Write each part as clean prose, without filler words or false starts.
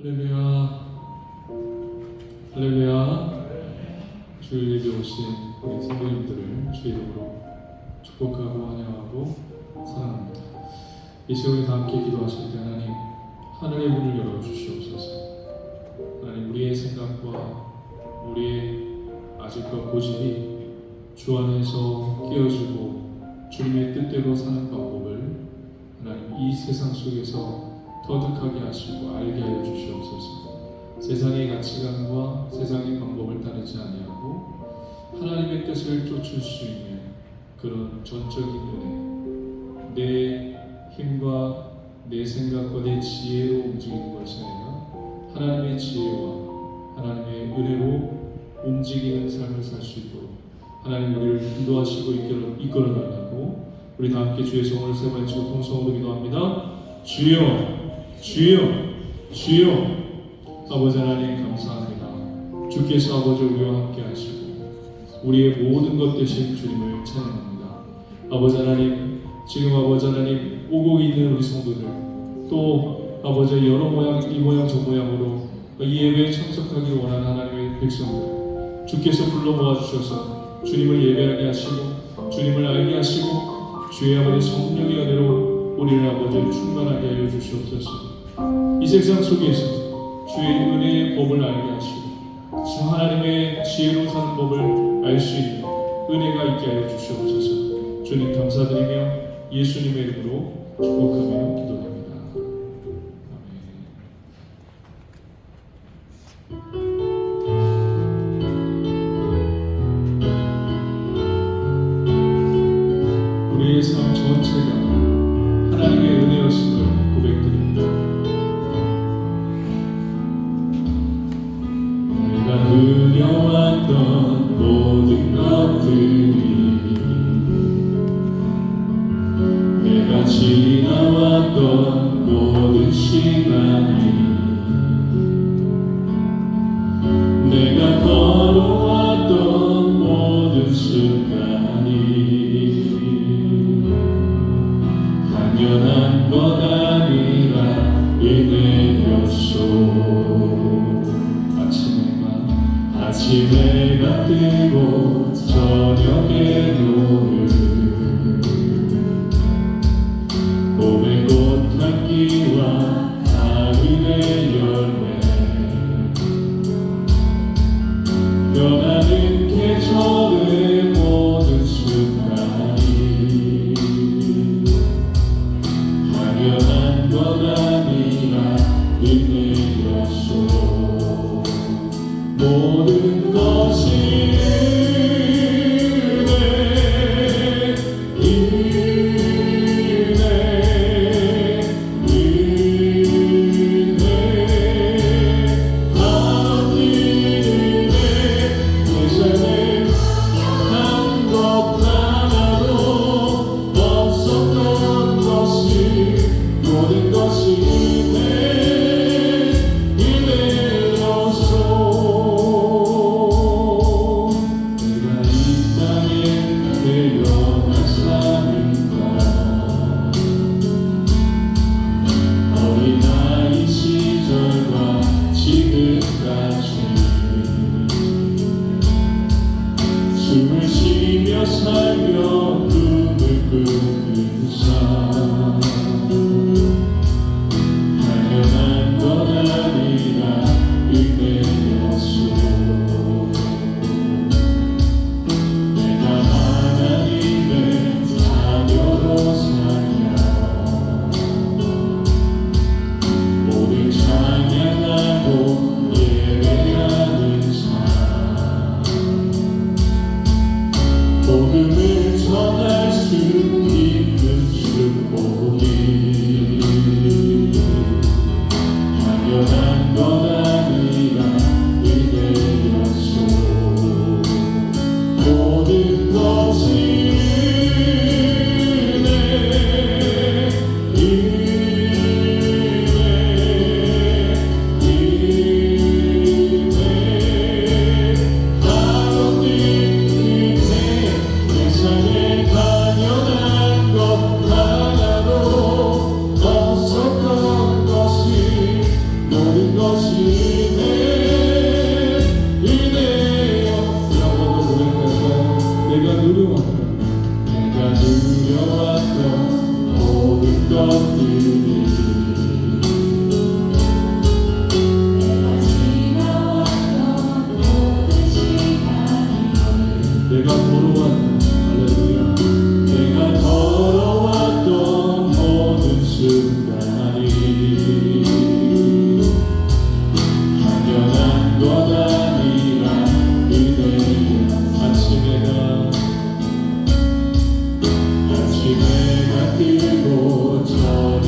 할렐루야, 할렐루야. 주일 예배 오신 우리 성도님들을 주의 이름으로 축복하고 환영하고 사랑합니다. 이 시간에 다 함께 기도하실 때 하나님 하늘의 문을 열어주시옵소서. 하나님 우리의 생각과 우리의 아직과 고집이 주 안에서 깨어지고 주님의 뜻대로 사는 방법을 하나님 이 세상 속에서 터득하게 하시고 알게 하여 주시옵소서. 세상의 가치관과 세상의 방법을 따르지 아니하고 하나님의 뜻을 쫓을 수 있는 그런 전적인 은혜, 내 힘과 내 생각과 내 지혜로 움직이는 것이 아니라 하나님의 지혜와 하나님의 은혜로 움직이는 삶을 살 수 있도록 하나님 우리를 인도하시고 이끌어 나가고 우리 다 함께 주의 성을 세 번 치고 통성으로 기도합니다. 주여, 주여, 주여. 아버지 하나님 감사합니다. 주께서 아버지 우리와 함께 하시고 우리의 모든 것 되신 주님을 찬양합니다. 아버지 하나님, 지금 아버지 하나님 오고 있는 우리 성도들, 또 아버지 여러 모양 이 모양 저 모양으로 이 예배에 참석하기 원하는 하나님의 백성들, 주께서 불러 모아주셔서 주님을 예배하게 하시고 주님을 알게 하시고 주의 아버지 성령의 은혜로 우리를 아버지 충만하게 하여 주시옵소서. 이 세상 속에서 주의 은혜의 법을 알게 하시고 주 하나님의 지혜로 사는 법을 알 수 있는 은혜가 있게 하여 주시옵소서. 주님 감사드리며 예수님의 이름으로 축복하며 기도합니다. 아멘. 우리의 삶 전체가 하나님의 은혜였음을 고백드립니다. 내가 누려왔던 모든 것들이, 내가 지나왔던 모든 시간이, 내가 걸어왔던 모든 순간이 당연한 것 아니라 은혜였소. 아침에가 뜨고 저녁에 노을, 봄의 꽃향기와 가을의 열매, 변하는 계절의 모든 순간이 당연한 것 아니라 은혜였소. 모든 것이 은혜, 은혜, 은혜, 하나님의 내 삶에 한 것 하나도 없었던 것이 모든 것이 은혜. 것들이 내가 지나왔던 모든 시간이 내가 걸어왔던 할렐루야 내가 걸어왔던 모든 순간이 당연한 것 아니라 그대여 아침해가 뜨고 저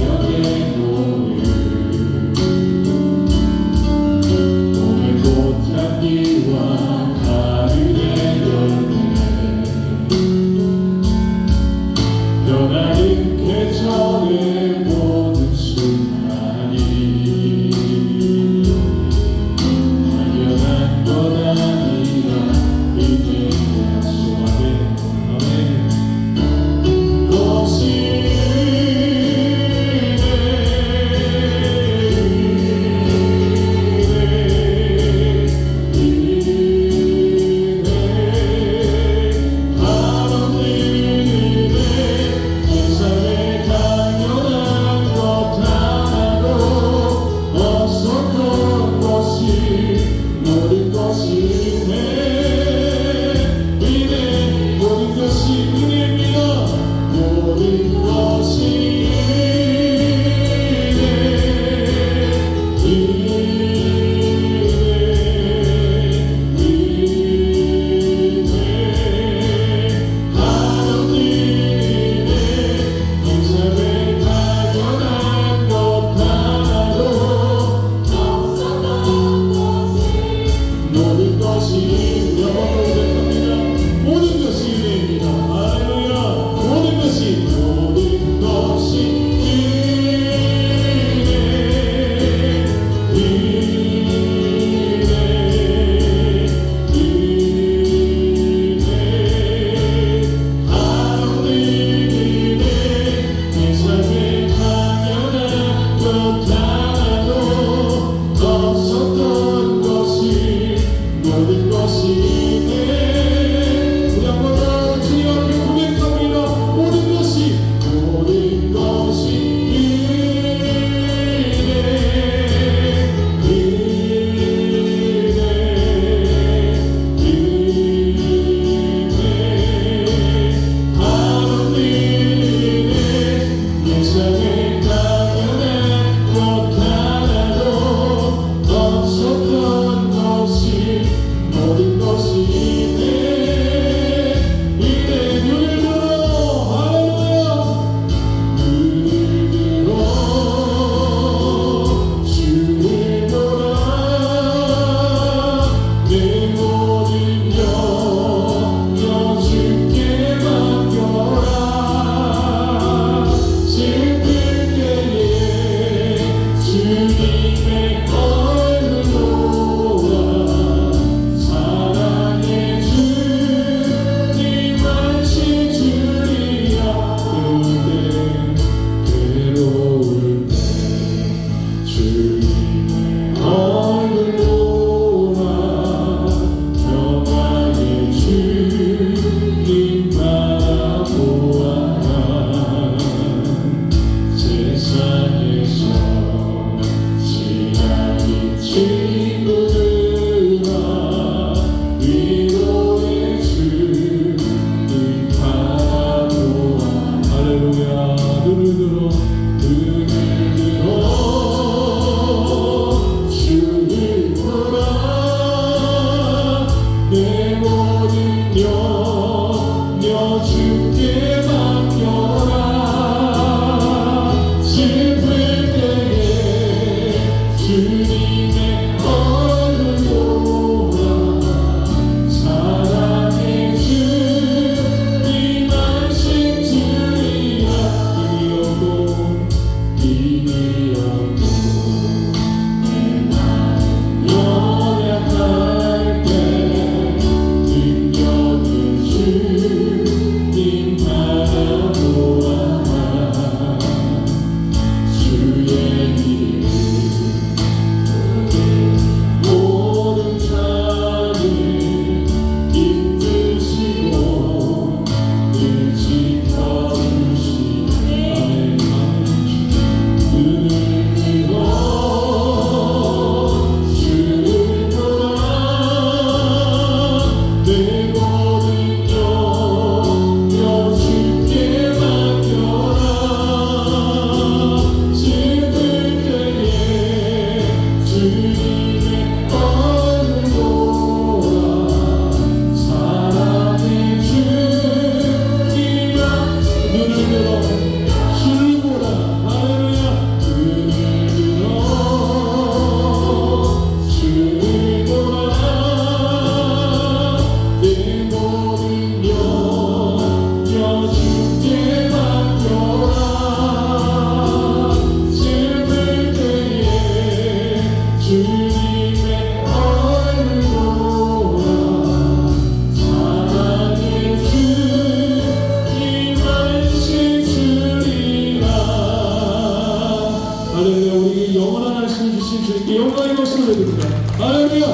영광의 박수를 드립니다. 할렐루야.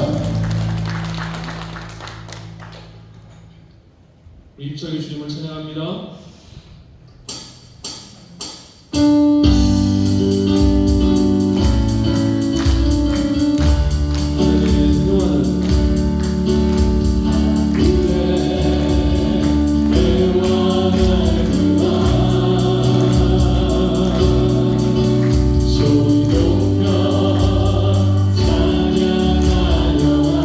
우리 입장해 주님을 찬양합니다. 찬양하여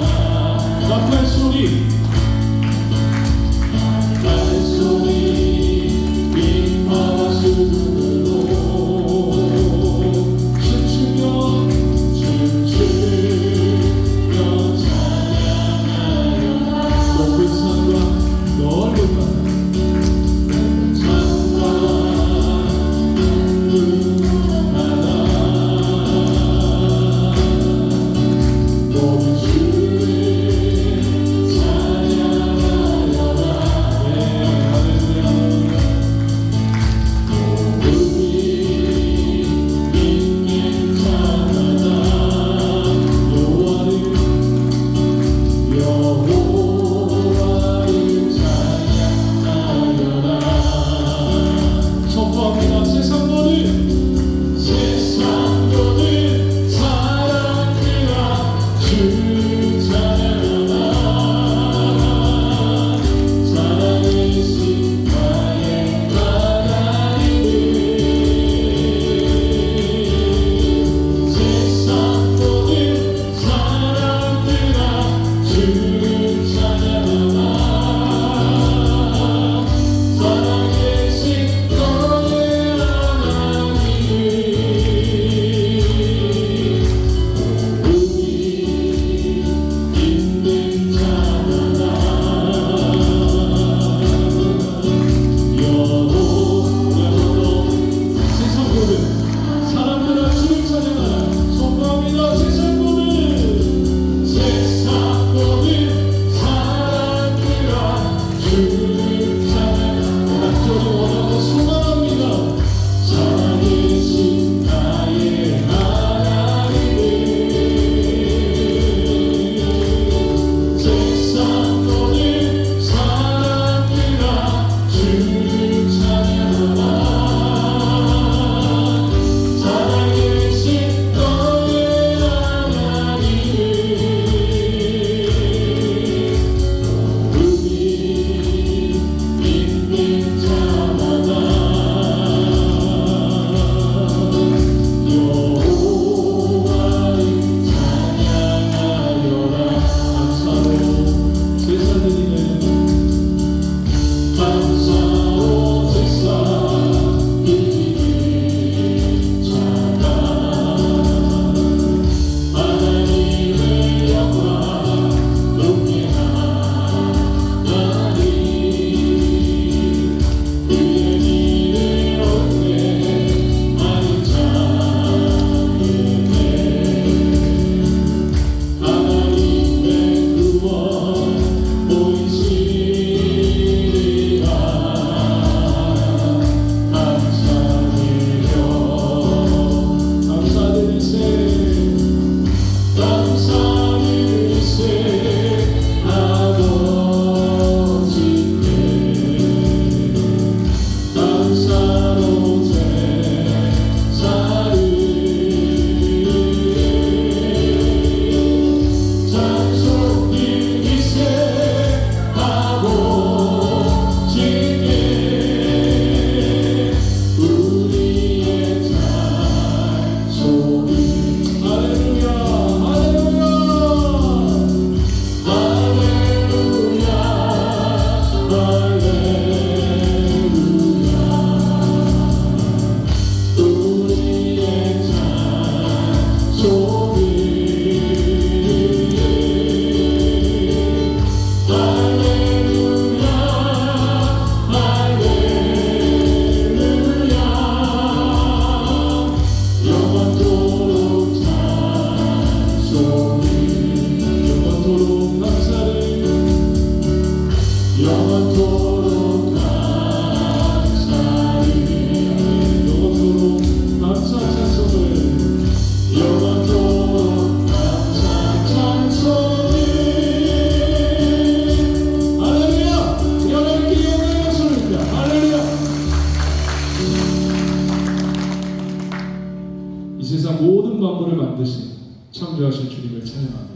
이 세상 모든 만물을 만드신 창조하신 주님을 찬양합니다.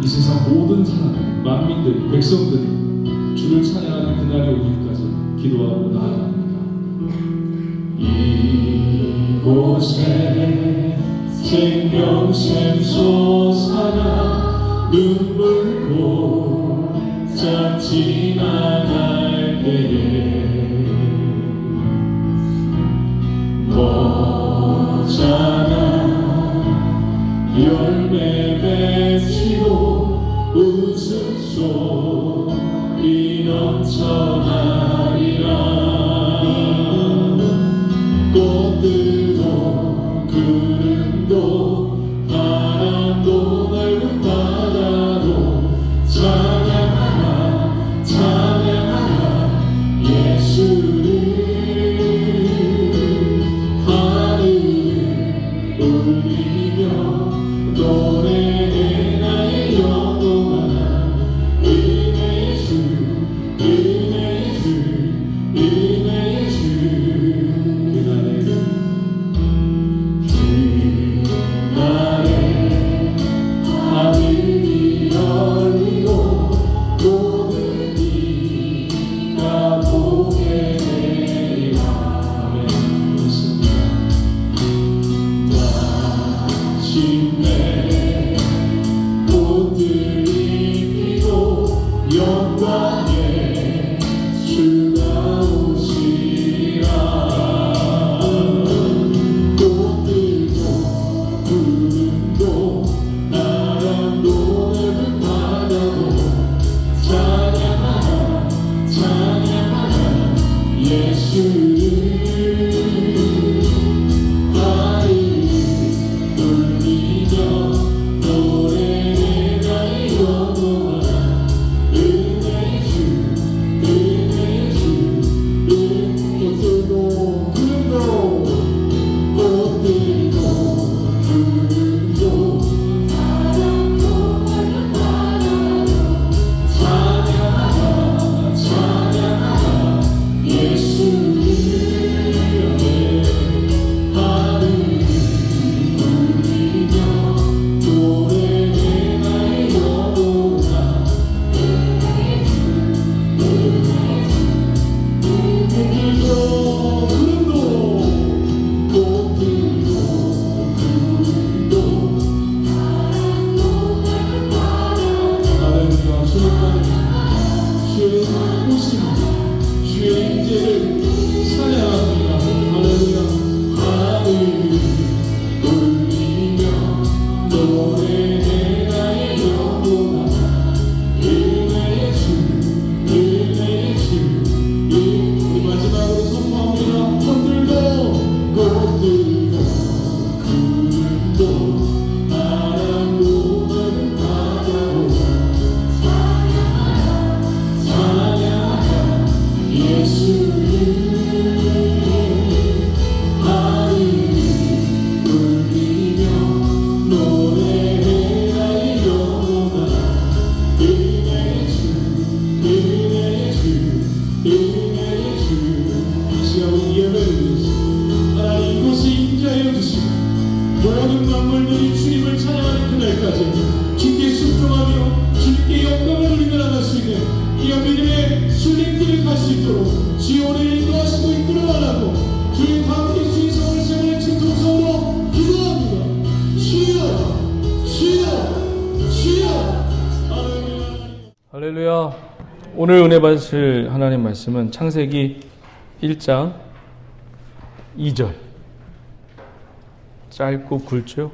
이 세상 모든 사람, 만민들이, 백성들이 주를 찬양하는 그날이 오기까지 기도하고 나아갑니다. 이곳에 생명샘 솟아나 눈물 고짝 지나갈 때에 머잖아 열매 맺히고 웃음소리 넘쳐나리라. 꽃들도 구름도 바람도 넓은 바다도 찬양하라 찬양하라 예수를. 하늘을 울리며 노래해 나의 영원한 은혜의 주 은혜의 주 은혜의 주. 그날에 하늘이 열리고 모든 이가 보게 되리라. 아멘. 그렇습니다. 마침내 꽃들이 피고 영광의 주가 오시리라. 꽃들도 구름도 바람도 넓은 바다도 찬양하라 찬양하라 예수를. 하늘을 울리며 노래해 나의 영원한 은혜의 주 은혜의 주. 꽃들도 구름도 꽃들도 구름도 바람도 넓은 바다도 찬양하라 찬양하라 예수를. 하늘을 울리며 노래해 나의 영원한 은혜의 주 은혜의 주. 꽃들도 구름도 꽃들도 구름도 바람도 넓은 바다도. 할렐루야. 주의 오심 주의 임재를 찬양합니다. 할렐루야. 하늘을 울리며 노래해 나의 영원한 은혜의 주 은혜의 주. 우리 마지막으로 선포합니다. 꽃들도 꽃들도 구름도 바람도 넓은 바다도 찬양하라 찬양하라 예수를. 하늘을 울리며 노래해 나의 영원한 은혜의 주 은혜의 주 은혜의 주. 이 시간 우리 예배를 위해서 하나님 이곳에 임재하여 주시고 모든 만물들이 주님을 찬양하는 그날까지 주께 순종하며 주님께 영광을 돌리며 나갈 수 있는 이 믿음의 순례길을 갈 수 있도록 주의 오늘 인도하시고 이끌어가라고 주님 함께 주의 성을 세우는 진통성으로 기도합니다. 주여 주여 주여. 할렐루야. 할렐루야. 오늘 은혜 받으실 하나님 말씀은 창세기 1장 2절. 짧고 굵죠?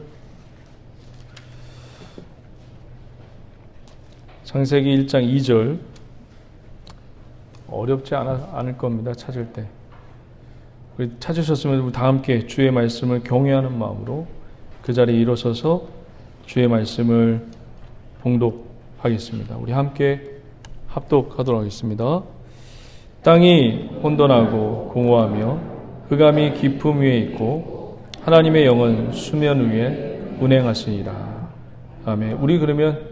창세기 1장 2절. 어렵지 않을 겁니다. 찾을 때. 우리 찾으셨으면 우리 다 함께 주의 말씀을 경외하는 마음으로 그 자리에 일어서서 주의 말씀을 봉독하겠습니다. 우리 함께 합독하도록 하겠습니다. 땅이 혼돈하고 공허하며 흑암이 깊음 위에 있고 하나님의 영은 수면 위에 운행하시니라. 아멘. 우리 그러면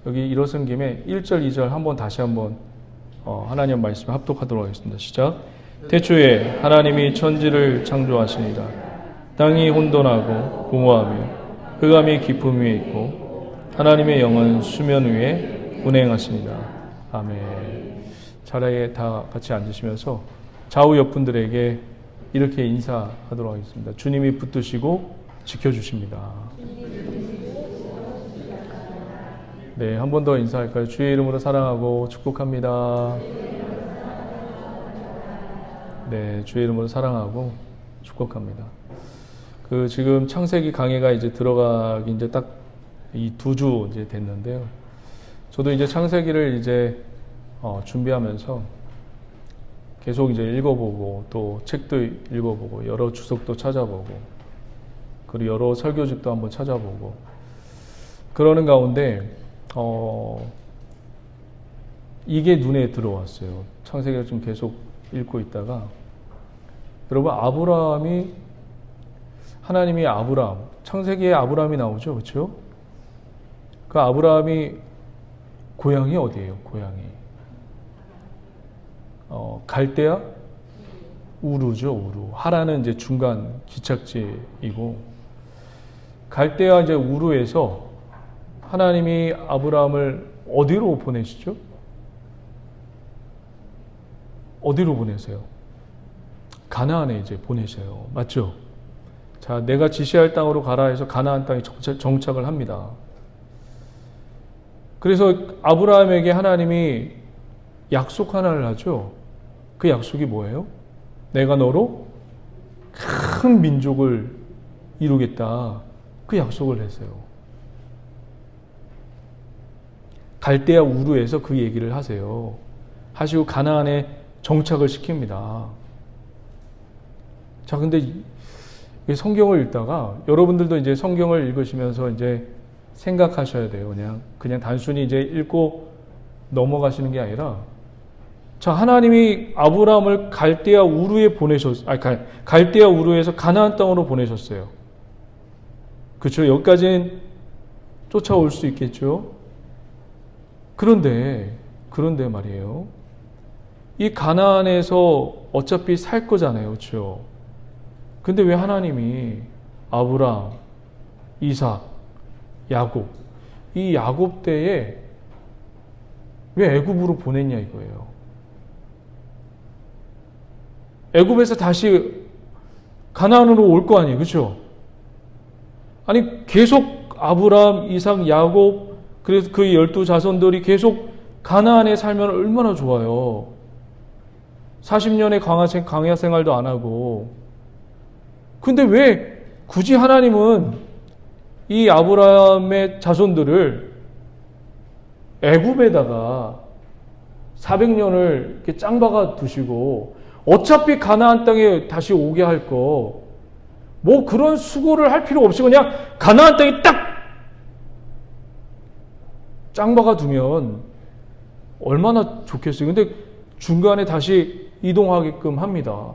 여기 일어선 김에 1절, 2절 한번 다시 한번 하나님 말씀 합독하도록 하겠습니다. 시작. 태초에 하나님이 천지를 창조하시니라. 땅이 혼돈하고 공허하며 흑암이 깊음 위에 있고 하나님의 영은 수면 위에 운행하시니라. 아멘. 자리에 다 같이 앉으시면서 좌우 옆분들에게 이렇게 인사하도록 하겠습니다. 주님이 붙드시고 지켜주십니다. 네, 한 번 더 인사할까요? 주의 이름으로 사랑하고 축복합니다. 네, 주의 이름으로 사랑하고 축복합니다. 지금 창세기 강해가 이제 들어가기 이제 딱 이 2주 이제 됐는데요. 저도 이제 창세기를 이제 준비하면서 계속 이제 읽어보고 또 책도 읽어보고 여러 주석도 찾아보고 그리고 여러 설교집도 한번 찾아보고 그러는 가운데 이게 눈에 들어왔어요. 창세기를 좀 계속 읽고 있다가 여러분 하나님이 아브라함 창세기에 아브라함이 나오죠, 그렇죠? 그 아브라함이 고향이 어디예요? 고향이 갈대아 우르죠, 우르. 하라는 이제 중간 기착지이고 갈대아 이제 우르에서 하나님이 아브라함을 어디로 보내시죠? 어디로 보내세요? 가나안에 이제 보내셔요. 맞죠? 자, 내가 지시할 땅으로 가라 해서 가나안 땅에 정착을 합니다. 그래서 아브라함에게 하나님이 약속 하나를 하죠. 그 약속이 뭐예요? 내가 너로 큰 민족을 이루겠다. 그 약속을 했어요. 갈대아 우르에서 그 얘기를 하세요. 하시고 가나안에 정착을 시킵니다. 자, 근데 성경을 읽다가 여러분들도 이제 성경을 읽으시면서 이제 생각하셔야 돼요. 그냥 단순히 이제 읽고 넘어가시는 게 아니라 자, 하나님이 아브라함을 갈대아 우르에 갈대아 우르에서 가나안 땅으로 보내셨어요. 그렇죠? 여기까지는 쫓아올 수 있겠죠? 그런데 말이에요. 이 가나안에서 어차피 살 거잖아요. 그렇죠? 근데 왜 하나님이 아브라함, 이삭, 야곱 이 야곱 때에 왜 애굽으로 보냈냐 이거예요. 애굽에서 다시 가나안으로 올 거 아니에요. 그렇죠? 아니 계속 아브라함, 이삭, 야곱 그래서 그 12자손들이 계속 가나안에 살면 얼마나 좋아요. 40년의 광야 생활도 안 하고. 근데 왜 굳이 하나님은 이 아브라함의 자손들을 애굽에다가 400년을 이렇게 짱박아 두시고 어차피 가나안 땅에 다시 오게 할 거 뭐 그런 수고를 할 필요 없이 그냥 가나안 땅에 딱 짱박아 두면 얼마나 좋겠어요. 근데 중간에 다시 이동하게끔 합니다.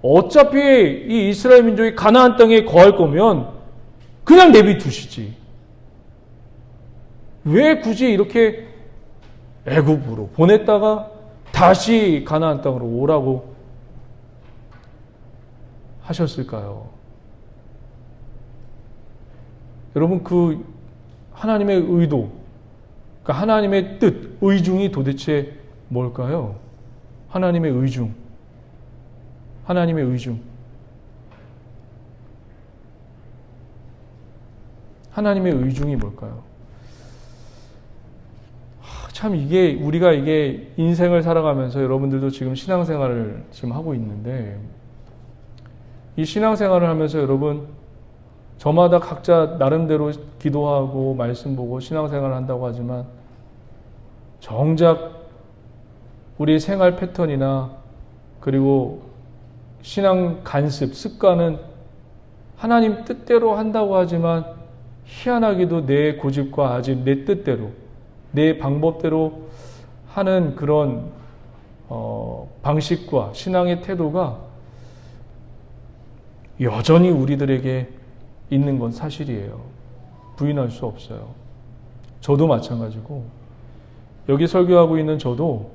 어차피 이 이스라엘 민족이 가나안 땅에 거할 거면 그냥 내비두시지. 왜 굳이 이렇게 애굽으로 보냈다가 다시 가나안 땅으로 오라고 하셨을까요? 여러분 그 하나님의 의도, 그러니까 하나님의 뜻, 의중이 도대체 뭘까요? 하나님의 의중. 하나님의 의중. 하나님의 의중이 뭘까요? 참 우리가 인생을 살아가면서 여러분들도 지금 신앙생활을 지금 하고 있는데 이 신앙생활을 하면서 여러분 저마다 각자 나름대로 기도하고 말씀 보고 신앙생활을 한다고 하지만 정작 우리 생활 패턴이나 그리고 신앙 간습, 습관은 하나님 뜻대로 한다고 하지만 희한하게도 내 고집과 아집, 내 뜻대로, 내 방법대로 하는 그런 방식과 신앙의 태도가 여전히 우리들에게 있는 건 사실이에요. 부인할 수 없어요. 저도 마찬가지고 여기 설교하고 있는 저도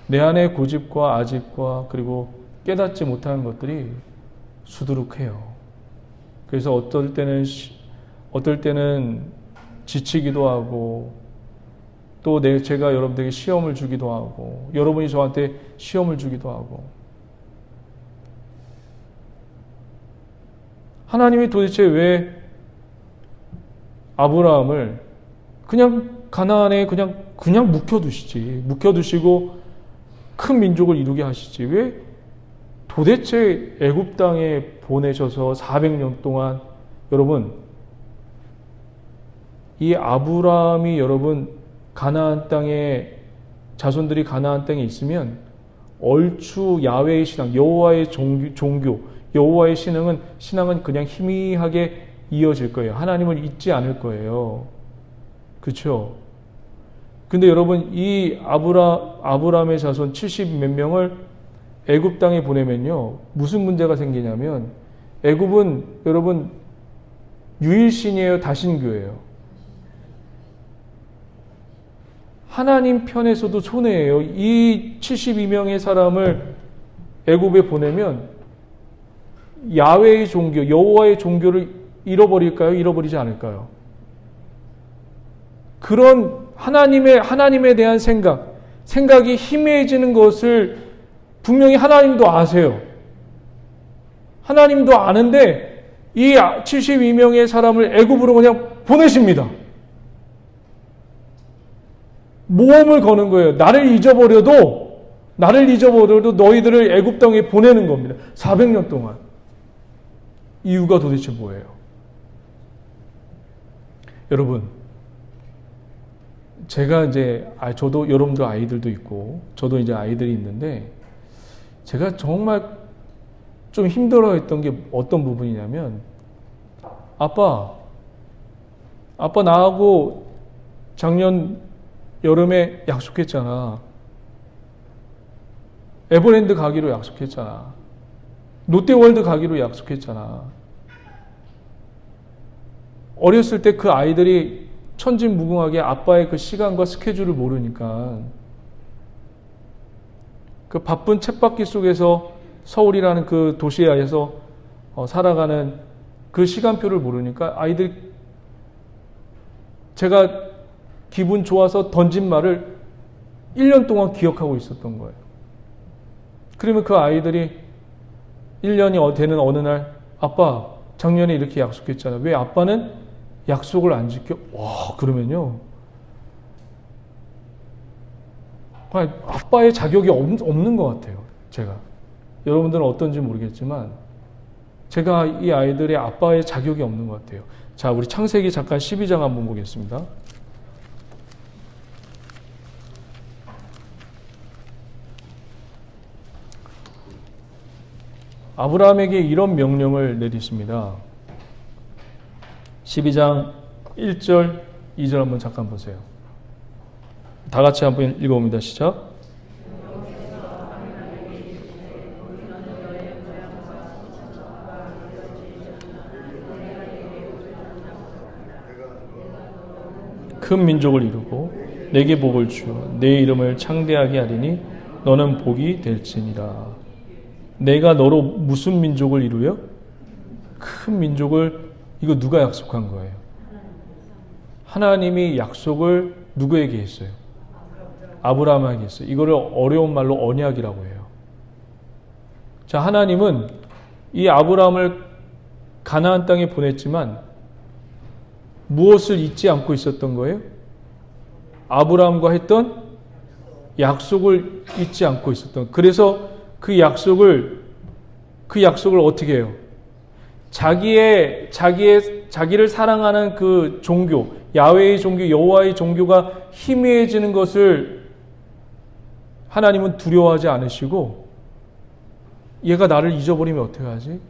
내 안의 고집과 아집과 그리고 깨닫지 못하는 것들이 수두룩해요. 그래서 어떨 때는 지치기도 하고 또 제가 여러분들에게 시험을 주기도 하고 여러분이 저한테 시험을 주기도 하고 하나님이 도대체 왜 아브라함을 그냥 가나안에 그냥 묵혀두시고 큰 민족을 이루게 하시지 왜 도대체 애굽 땅에 보내셔서 400년 동안 여러분 이 아브라함이 여러분 가나안 땅에 자손들이 가나안 땅에 있으면 얼추 야훼의 신앙, 여호와의 종교, 여호와의 신앙은 그냥 희미하게 이어질 거예요. 하나님을 잊지 않을 거예요. 그렇죠? 근데 여러분 이 아브라함의 자손 70 몇 명을 애굽 땅에 보내면요. 무슨 문제가 생기냐면 애굽은 여러분 유일신이에요, 다신교예요. 하나님 편에서도 손해예요. 이 72명의 사람을 애굽에 보내면 야훼의 종교, 여호와의 종교를 잃어버릴까요? 잃어버리지 않을까요? 그런 하나님에 대한 생각이 희미해지는 것을 분명히 하나님도 아세요. 하나님도 아는데 이 72명의 사람을 애굽으로 그냥 보내십니다. 모험을 거는 거예요. 나를 잊어버려도 너희들을 애굽 땅에 보내는 겁니다. 400년 동안. 이유가 도대체 뭐예요? 여러분, 제가 이제 저도 여러분들 아이들도 있고 저도 이제 아이들이 있는데 제가 정말 좀 힘들어했던 게 어떤 부분이냐면 아빠 나하고 작년 여름에 약속했잖아. 에버랜드 가기로 약속했잖아. 롯데월드 가기로 약속했잖아. 어렸을 때 그 아이들이 천진무궁하게 아빠의 그 시간과 스케줄을 모르니까 그 바쁜 쳇바퀴 속에서 서울이라는 그 도시에서 살아가는 그 시간표를 모르니까 아이들 제가 기분 좋아서 던진 말을 1년 동안 기억하고 있었던 거예요. 그러면 그 아이들이 1년이 되는 어느 날 아빠 작년에 이렇게 약속했잖아. 왜 아빠는 약속을 안 지켜? 와 그러면요. 아빠의 자격이 없는 것 같아요. 제가. 여러분들은 어떤지 모르겠지만 제가 이 아이들의 아빠의 자격이 없는 것 같아요. 자, 우리 창세기 잠깐 12장 한번 보겠습니다. 아브라함에게 이런 명령을 내리십니다. 12장 1절, 2절 한번 잠깐 보세요. 다 같이 한번 읽어봅니다. 시작. 큰 민족을 이루고 내게 복을 주어 내 이름을 창대하게 하리니 너는 복이 될지니라. 내가 너로 무슨 민족을 이루요? 큰 민족을. 이거 누가 약속한 거예요? 하나님이 약속을 누구에게 했어요? 아브라함에게 했어요. 이거를 어려운 말로 언약이라고 해요. 자, 하나님은 이 아브라함을 가나안 땅에 보냈지만 무엇을 잊지 않고 있었던 거예요? 아브라함과 했던 약속을 잊지 않고 있었던. 그래서 그 약속을 어떻게 해요? 자기를 사랑하는 그 종교, 야훼의 종교, 여호와의 종교가 희미해지는 것을 하나님은 두려워하지 않으시고 얘가 나를 잊어버리면 어떻게 하지?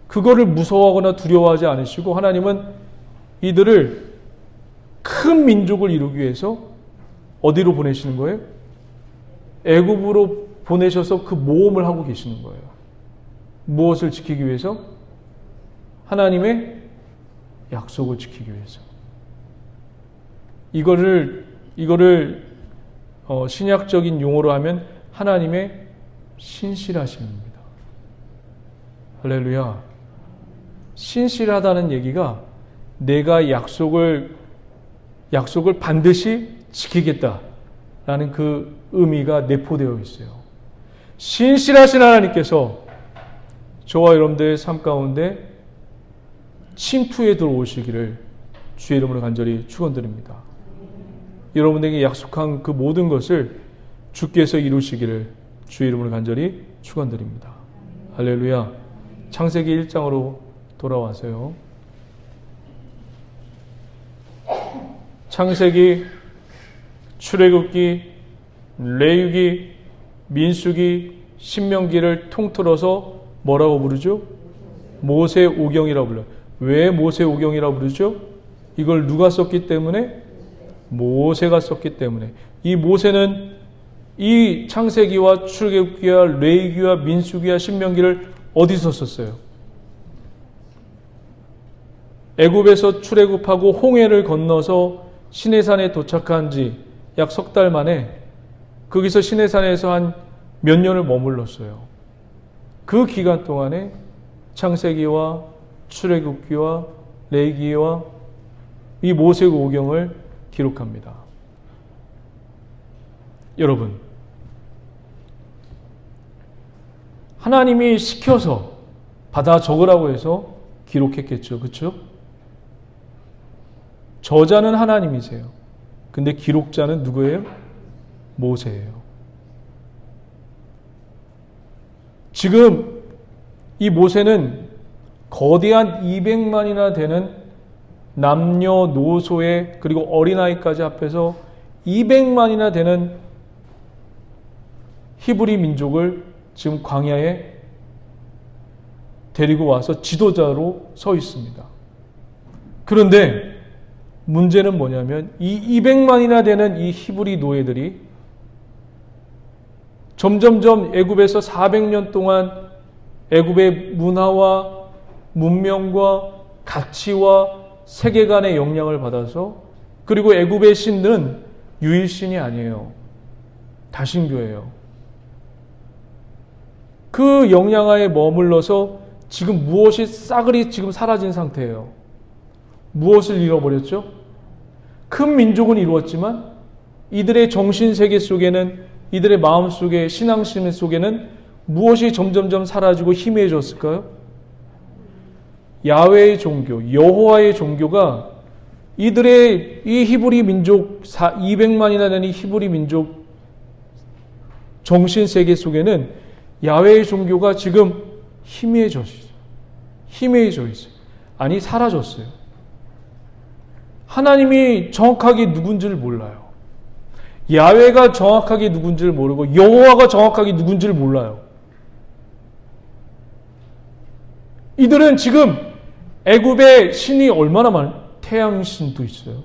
그거를 무서워하거나 두려워하지 않으시고 하나님은 이들을 큰 민족을 이루기 위해서 어디로 보내시는 거예요? 애굽으로 보내셔서 그 모험을 하고 계시는 거예요. 무엇을 지키기 위해서? 하나님의 약속을 지키기 위해서. 이거를 신약적인 용어로 하면 하나님의 신실하심입니다. 할렐루야. 신실하다는 얘기가 내가 약속을 반드시 지키겠다라는 그 의미가 내포되어 있어요. 신실하신 하나님께서 저와 여러분들의 삶 가운데 침투에 들어오시기를 주의 이름으로 간절히 축원드립니다. 여러분에게 약속한 그 모든 것을 주께서 이루시기를 주의 이름으로 간절히 축원드립니다. 할렐루야. 창세기 1장으로 돌아와서요. 창세기, 출애굽기, 레위기, 민수기, 신명기를 통틀어서 뭐라고 부르죠? 모세오경이라고 불러요. 왜 모세오경이라고 부르죠? 이걸 누가 썼기 때문에? 모세가 썼기 때문에. 이 모세는 이 창세기와 출애굽기와 레위기와 민수기와 신명기를 어디서 썼어요? 애굽에서 출애굽하고 홍해를 건너서 시내산에 도착한 지 약 석 달 만에 거기서 시내산에서 한 몇 년을 머물렀어요. 그 기간 동안에 창세기와 출애굽기와 레위기와 이 모세오경을 기록합니다. 여러분, 하나님이 시켜서 받아 적으라고 해서 기록했겠죠. 그렇죠? 저자는 하나님이세요. 근데 기록자는 누구예요? 모세예요. 지금 이 모세는 거대한 200만이나 되는 남녀노소에 그리고 어린아이까지 합해서 200만이나 되는 히브리 민족을 지금 광야에 데리고 와서 지도자로 서 있습니다. 그런데 문제는 뭐냐면 이 200만이나 되는 이 히브리 노예들이 점점점 애굽에서 400년 동안 애굽의 문화와 문명과 가치와 세계관의 영향을 받아서 그리고 애굽의 신들은 유일신이 아니에요. 다신교예요. 그 영향하에 머물러서 지금 무엇이 싸그리 지금 사라진 상태예요. 무엇을 잃어버렸죠? 큰 민족은 이루었지만 이들의 정신세계 속에는 이들의 마음속에 신앙심 속에는 무엇이 점점점 사라지고 희미해졌을까요? 야훼의 종교, 여호와의 종교가 이들의 이 히브리 민족 200만이나 되는 히브리 민족 정신세계 속에는 야훼의 종교가 지금 희미해져 있어요. 희미해져 있어요. 아니 사라졌어요. 하나님이 정확하게 누군지를 몰라요. 야훼가 정확하게 누군지를 모르고 여호와가 정확하게 누군지를 몰라요. 이들은 지금 애굽의 신이 얼마나 많아요? 태양신도 있어요.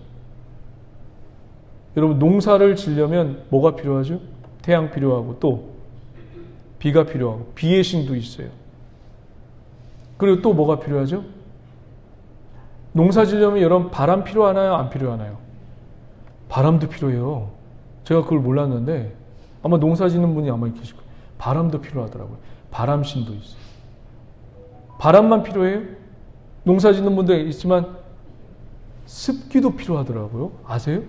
여러분 농사를 지려면 뭐가 필요하죠? 태양 필요하고 또 비가 필요하고 비의 신도 있어요. 그리고 또 뭐가 필요하죠? 농사 지려면 여러분 바람 필요하나요? 안 필요하나요? 바람도 필요해요. 제가 그걸 몰랐는데 아마 농사 짓는 분이 아마 계실 거예요. 바람도 필요하더라고요. 바람신도 있어요. 바람만 필요해요? 농사 짓는 분들 있지만 습기도 필요하더라고요. 아세요?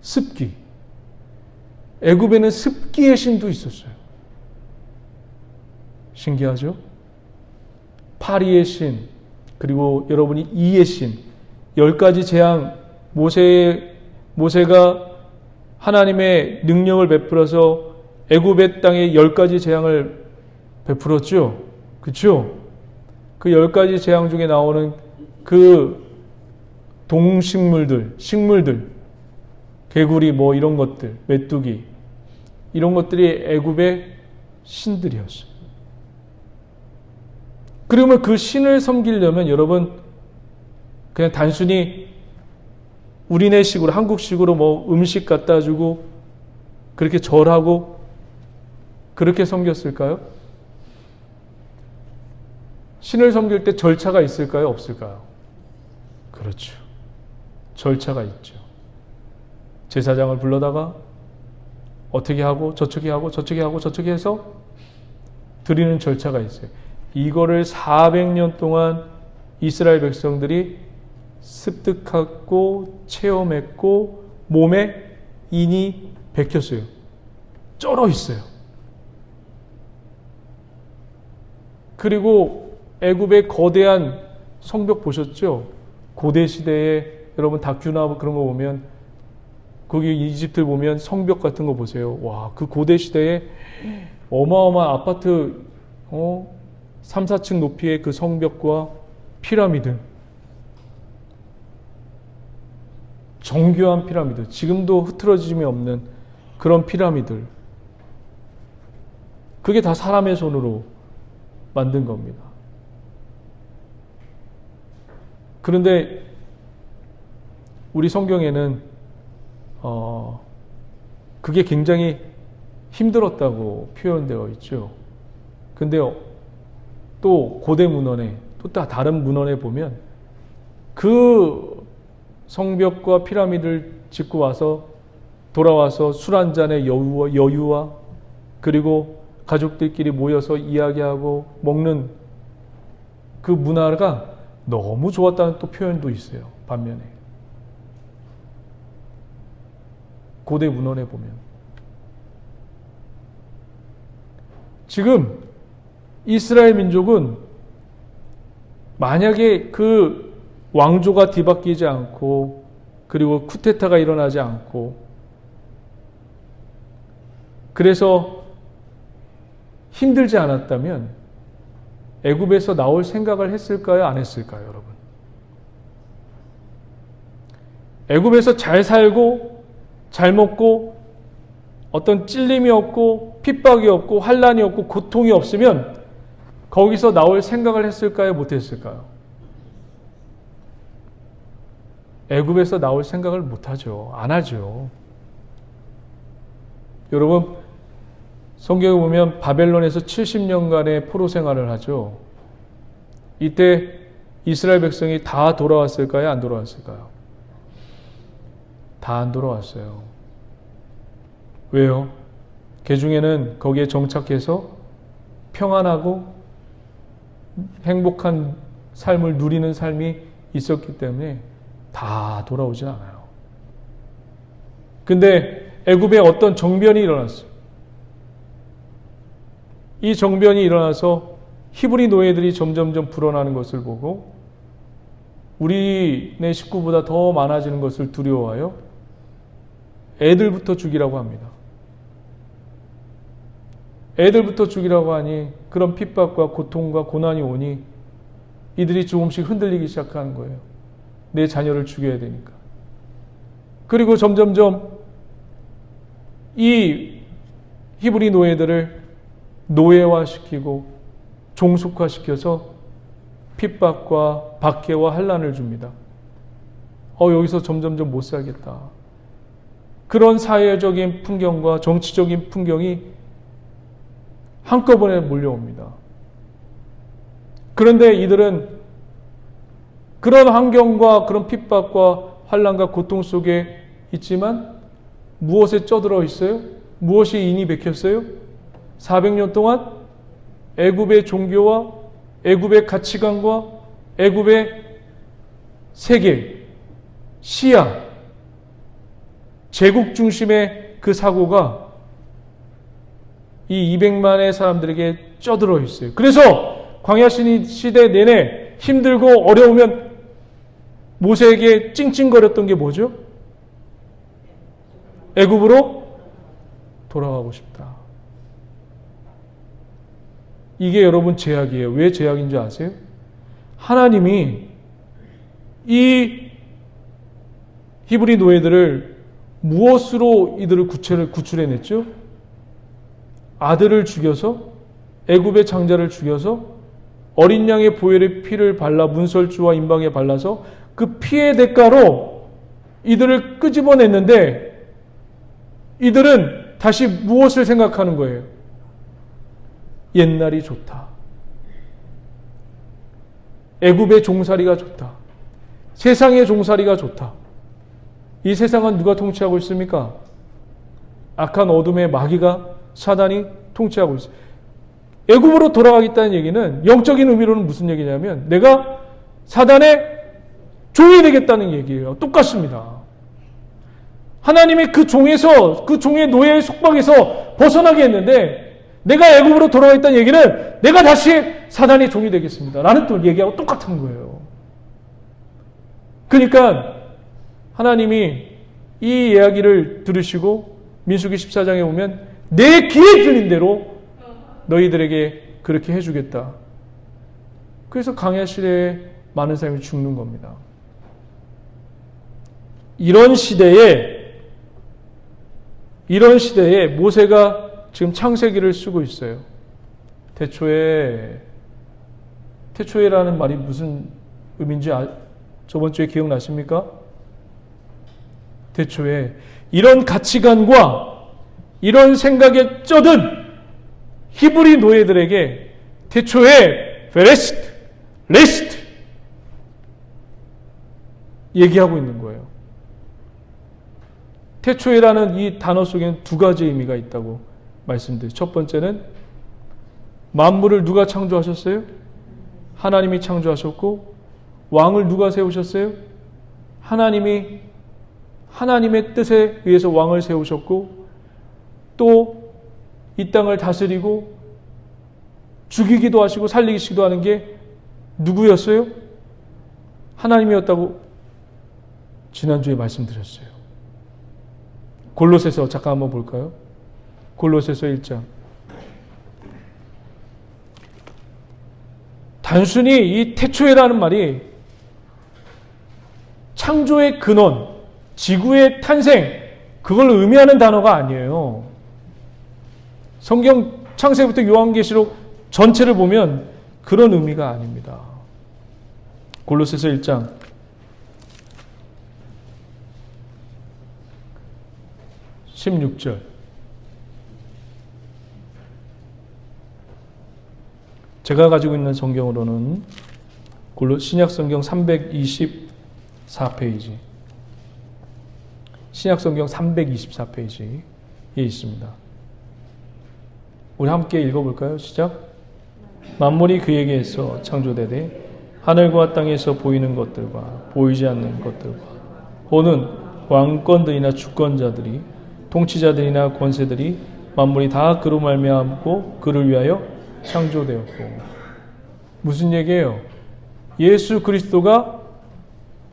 습기. 애굽에는 습기의 신도 있었어요. 신기하죠? 파리의 신, 그리고 여러분이 이의 신, 10가지 재앙, 모세가 하나님의 능력을 베풀어서 애굽의 땅에 10가지 재앙을 베풀었죠. 그렇죠? 그 10가지 재앙 중에 나오는 그 동식물들, 식물들, 개구리 뭐 이런 것들, 메뚜기 이런 것들이 애굽의 신들이었어요. 그러면 그 신을 섬기려면 여러분 그냥 단순히 우리네식으로 한국식으로 뭐 음식 갖다 주고 그렇게 절하고 그렇게 섬겼을까요? 신을 섬길 때 절차가 있을까요? 없을까요? 그렇죠. 절차가 있죠. 제사장을 불러다가 어떻게 하고 저떻게 하고 저떻게 하고 저떻게 해서 드리는 절차가 있어요. 이거를 400년 동안 이스라엘 백성들이 습득하고 체험했고 몸에 인이 bek혔어요. 쩔어 있어요. 그리고 애굽의 거대한 성벽 보셨죠? 고대 시대에 여러분 다큐나 그런 거 보면 거기 이집트 보면 성벽 같은 거 보세요. 와, 그 고대 시대에 어마어마한 아파트 3, 4층 높이의 그 성벽과 피라미드, 정교한 피라미드, 지금도 흐트러짐이 없는 그런 피라미드, 그게 다 사람의 손으로 만든 겁니다. 그런데 우리 성경에는 그게 굉장히 힘들었다고 표현되어 있죠. 근데 또 고대 문헌에 또 다른 문헌에 보면 그 성벽과 피라미드를 짓고 와서 돌아와서 술 한 잔의 여유와 그리고 가족들끼리 모여서 이야기하고 먹는 그 문화가 너무 좋았다는 또 표현도 있어요. 반면에 고대 문헌에 보면 지금 이스라엘 민족은 만약에 그 왕조가 뒤바뀌지 않고 그리고 쿠데타가 일어나지 않고 그래서 힘들지 않았다면 애굽에서 나올 생각을 했을까요? 안 했을까요, 여러분? 애굽에서 잘 살고 잘 먹고 어떤 찔림이 없고 핍박이 없고 환난이 없고 고통이 없으면 거기서 나올 생각을 했을까요? 못 했을까요? 애굽에서 나올 생각을 못 하죠. 안 하죠. 여러분, 성경에 보면 바벨론에서 70년간의 포로 생활을 하죠. 이때 이스라엘 백성이 다 돌아왔을까요? 안 돌아왔을까요? 다 안 돌아왔어요. 왜요? 그 중에는 거기에 정착해서 평안하고 행복한 삶을 누리는 삶이 있었기 때문에 다 돌아오진 않아요. 근데 애굽에 어떤 정변이 일어났어요. 이 정변이 일어나서 히브리 노예들이 점점점 불어나는 것을 보고 우리네 식구보다 더 많아지는 것을 두려워하여 애들부터 죽이라고 합니다. 애들부터 죽이라고 하니 그런 핍박과 고통과 고난이 오니 이들이 조금씩 흔들리기 시작하는 거예요. 내 자녀를 죽여야 되니까. 그리고 점점점 이 히브리 노예들을 노예화시키고 종속화시켜서 핍박과 박해와 환난을 줍니다. 여기서 점점점 못 살겠다. 그런 사회적인 풍경과 정치적인 풍경이 한꺼번에 몰려옵니다. 그런데 이들은 그런 환경과 그런 핍박과 환난과 고통 속에 있지만 무엇에 쩌들어 있어요? 무엇이 인이 bek혔어요? 400년 동안 애굽의 종교와 애굽의 가치관과 애굽의 세계, 시야, 제국 중심의 그 사고가 이 200만의 사람들에게 쩌들어 있어요. 그래서 광야 시대 내내 힘들고 어려우면 모세에게 찡찡거렸던 게 뭐죠? 애굽으로 돌아가고 싶다. 이게 여러분 죄악이에요. 왜 죄악인 줄 아세요? 하나님이 이 히브리 노예들을 무엇으로 이들을 구출해냈죠? 아들을 죽여서 애굽의 장자를 죽여서 어린 양의 보혈의 피를 발라 문설주와 임방에 발라서 그 피의 대가로 이들을 끄집어냈는데 이들은 다시 무엇을 생각하는 거예요? 옛날이 좋다. 애굽의 종살이가 좋다. 세상의 종살이가 좋다. 이 세상은 누가 통치하고 있습니까? 악한 어둠의 마귀가 사단이 통치하고 있어요. 애굽으로 돌아가겠다는 얘기는 영적인 의미로는 무슨 얘기냐면 내가 사단의 종이 되겠다는 얘기예요. 똑같습니다. 하나님이 그 종에서 그 종의 노예의 속박에서 벗어나게 했는데 내가 애굽으로 돌아가겠다는 얘기는 내가 다시 사단의 종이 되겠습니다. 라는 또 얘기하고 똑같은 거예요. 그러니까 하나님이 이 이야기를 들으시고 민수기 14장에 보면 내 귀에 들린 대로 너희들에게 그렇게 해주겠다. 그래서 강야 시대에 많은 사람이 죽는 겁니다. 이런 시대에 모세가 지금 창세기를 쓰고 있어요. 태초에라는 말이 무슨 의미인지 저번 주에 기억나십니까? 태초에 이런 가치관과 이런 생각에 쩌든 히브리 노예들에게 태초에 베레시트, 레시트 얘기하고 있는 거예요. 태초에라는 이 단어 속에는 두 가지 의미가 있다고 말씀드렸어요. 첫 번째는 만물을 누가 창조하셨어요? 하나님이 창조하셨고 왕을 누가 세우셨어요? 하나님의 뜻에 의해서 왕을 세우셨고 또 이 땅을 다스리고 죽이기도 하시고 살리기도 하는 게 누구였어요? 하나님이었다고 지난주에 말씀드렸어요. 골로새서 잠깐 한번 볼까요? 골로새서 1장. 단순히 이 태초에라는 말이 창조의 근원, 지구의 탄생, 그걸 의미하는 단어가 아니에요. 성경 창세부터 요한계시록 전체를 보면 그런 의미가 아닙니다. 골로새서 1장 16절. 제가 가지고 있는 성경으로는 신약 성경 324페이지. 신약 성경 324페이지에 있습니다. 우리 함께 읽어볼까요? 시작. 만물이 그에게서 창조되되 하늘과 땅에서 보이는 것들과 보이지 않는 것들과 호는 왕권들이나 주권자들이 통치자들이나 권세들이 만물이 다 그로 말미암고 그를 위하여 창조되었고. 무슨 얘기예요? 예수 그리스도가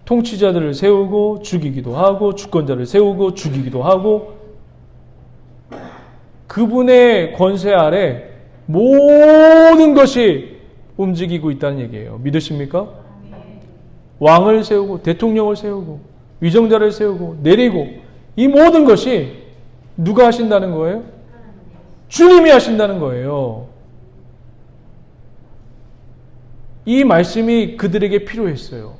통치자들을 세우고 죽이기도 하고 주권자를 세우고 죽이기도 하고 그분의 권세 아래 모든 것이 움직이고 있다는 얘기예요. 믿으십니까? 왕을 세우고 대통령을 세우고 위정자를 세우고 내리고 이 모든 것이 누가 하신다는 거예요? 주님이 하신다는 거예요. 이 말씀이 그들에게 필요했어요.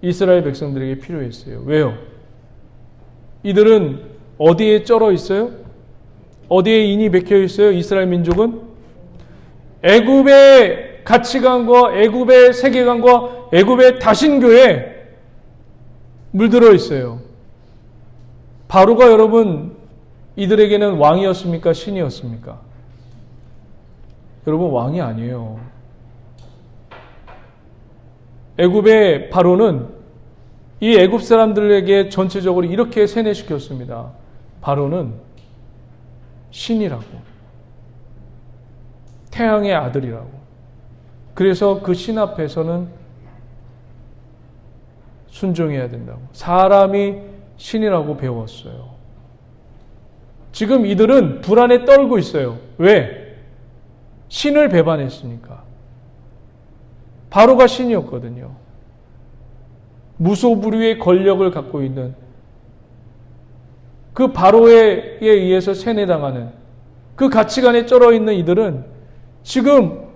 이스라엘 백성들에게 필요했어요. 왜요? 이들은 어디에 쩔어 있어요? 어디에 인이 박혀 있어요? 이스라엘 민족은 애굽의 가치관과 애굽의 세계관과 애굽의 다신교에 물들어 있어요. 바로가 여러분 이들에게는 왕이었습니까? 신이었습니까? 여러분 왕이 아니에요. 애굽의 바로는 이 애굽 사람들에게 전체적으로 이렇게 세뇌시켰습니다. 바로는 신이라고. 태양의 아들이라고. 그래서 그 신 앞에서는 순종해야 된다고. 사람이 신이라고 배웠어요. 지금 이들은 불안에 떨고 있어요. 왜? 신을 배반했으니까. 바로가 신이었거든요. 무소불위의 권력을 갖고 있는 그 바로에 의해서 세뇌당하는 그 가치관에 쩔어 있는 이들은 지금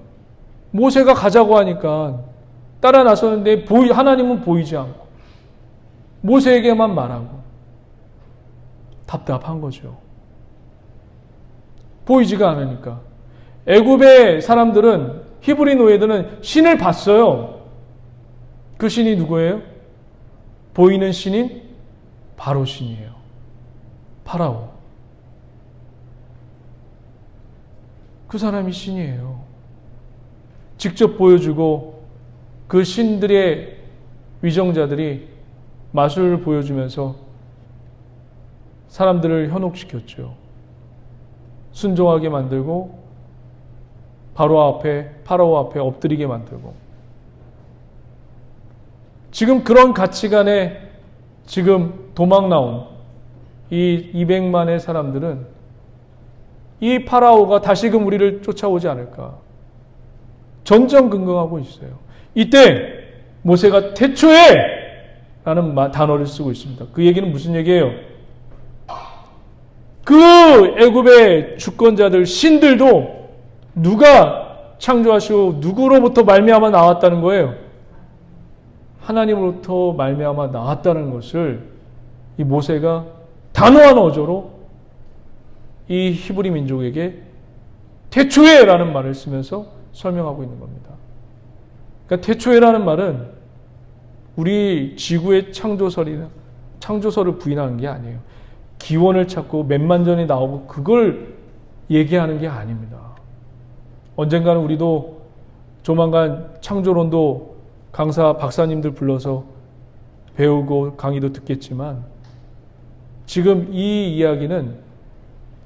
모세가 가자고 하니까 따라 나서는데 하나님은 보이지 않고 모세에게만 말하고 답답한 거죠. 보이지가 않으니까. 애굽의 사람들은 히브리 노예들은 신을 봤어요. 그 신이 누구예요? 보이는 신인 바로 신이에요. 파라오. 그 사람이 신이에요. 직접 보여주고 그 신들의 위정자들이 마술을 보여주면서 사람들을 현혹시켰죠. 순종하게 만들고 파라오 앞에 엎드리게 만들고. 지금 그런 가치관에 지금 도망 나온 이 200만의 사람들은 이 파라오가 다시금 우리를 쫓아오지 않을까 전전긍긍하고 있어요. 이때 모세가 태초에 라는 단어를 쓰고 있습니다. 그 얘기는 무슨 얘기예요? 그 애굽의 주권자들 신들도 누가 창조하시고 누구로부터 말미암아 나왔다는 거예요? 하나님으로부터 말미암아 나왔다는 것을 이 모세가 단호한 어조로 이 히브리 민족에게 태초에라는 말을 쓰면서 설명하고 있는 겁니다. 그러니까 태초에라는 말은 우리 지구의 창조설을 부인하는 게 아니에요. 기원을 찾고 몇만 전이 나오고 그걸 얘기하는 게 아닙니다. 언젠가는 우리도 조만간 창조론도 강사 박사님들 불러서 배우고 강의도 듣겠지만 지금 이 이야기는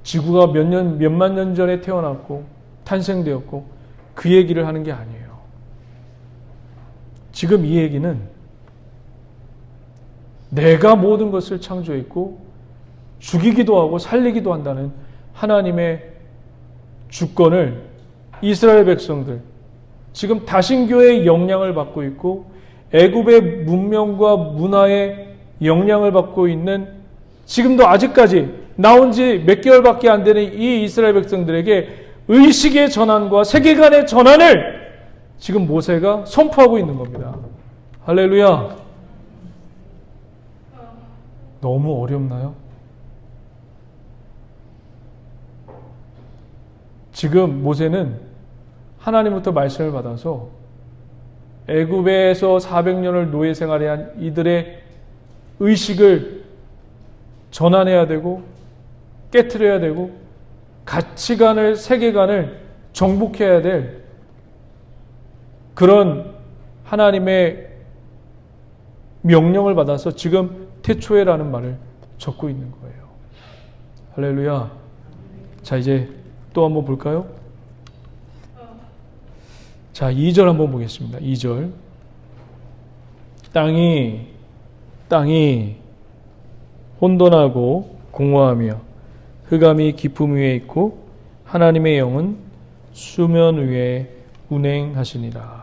지구가 몇만 년 전에 태어났고 탄생되었고 그 얘기를 하는 게 아니에요. 지금 이 얘기는 내가 모든 것을 창조했고 죽이기도 하고 살리기도 한다는 하나님의 주권을 이스라엘 백성들, 지금 다신교의 영향을 받고 있고 애굽의 문명과 문화의 영향을 받고 있는 지금도 아직까지 나온 지 몇 개월밖에 안 되는 이 이스라엘 백성들에게 의식의 전환과 세계관의 전환을 지금 모세가 선포하고 있는 겁니다. 할렐루야. 너무 어렵나요? 지금 모세는 하나님부터 말씀을 받아서 애굽에서 400년을 노예 생활한 이들의 의식을 전환해야 되고 깨트려야 되고 가치관을, 세계관을 정복해야 될 그런 하나님의 명령을 받아서 지금 태초에라는 말을 적고 있는 거예요. 할렐루야. 자, 이제 또 한번 볼까요? 자, 2절 한번 보겠습니다. 2절. 땅이 혼돈하고 공허하며 흑암이 깊음 위에 있고 하나님의 영은 수면 위에 운행하시니라.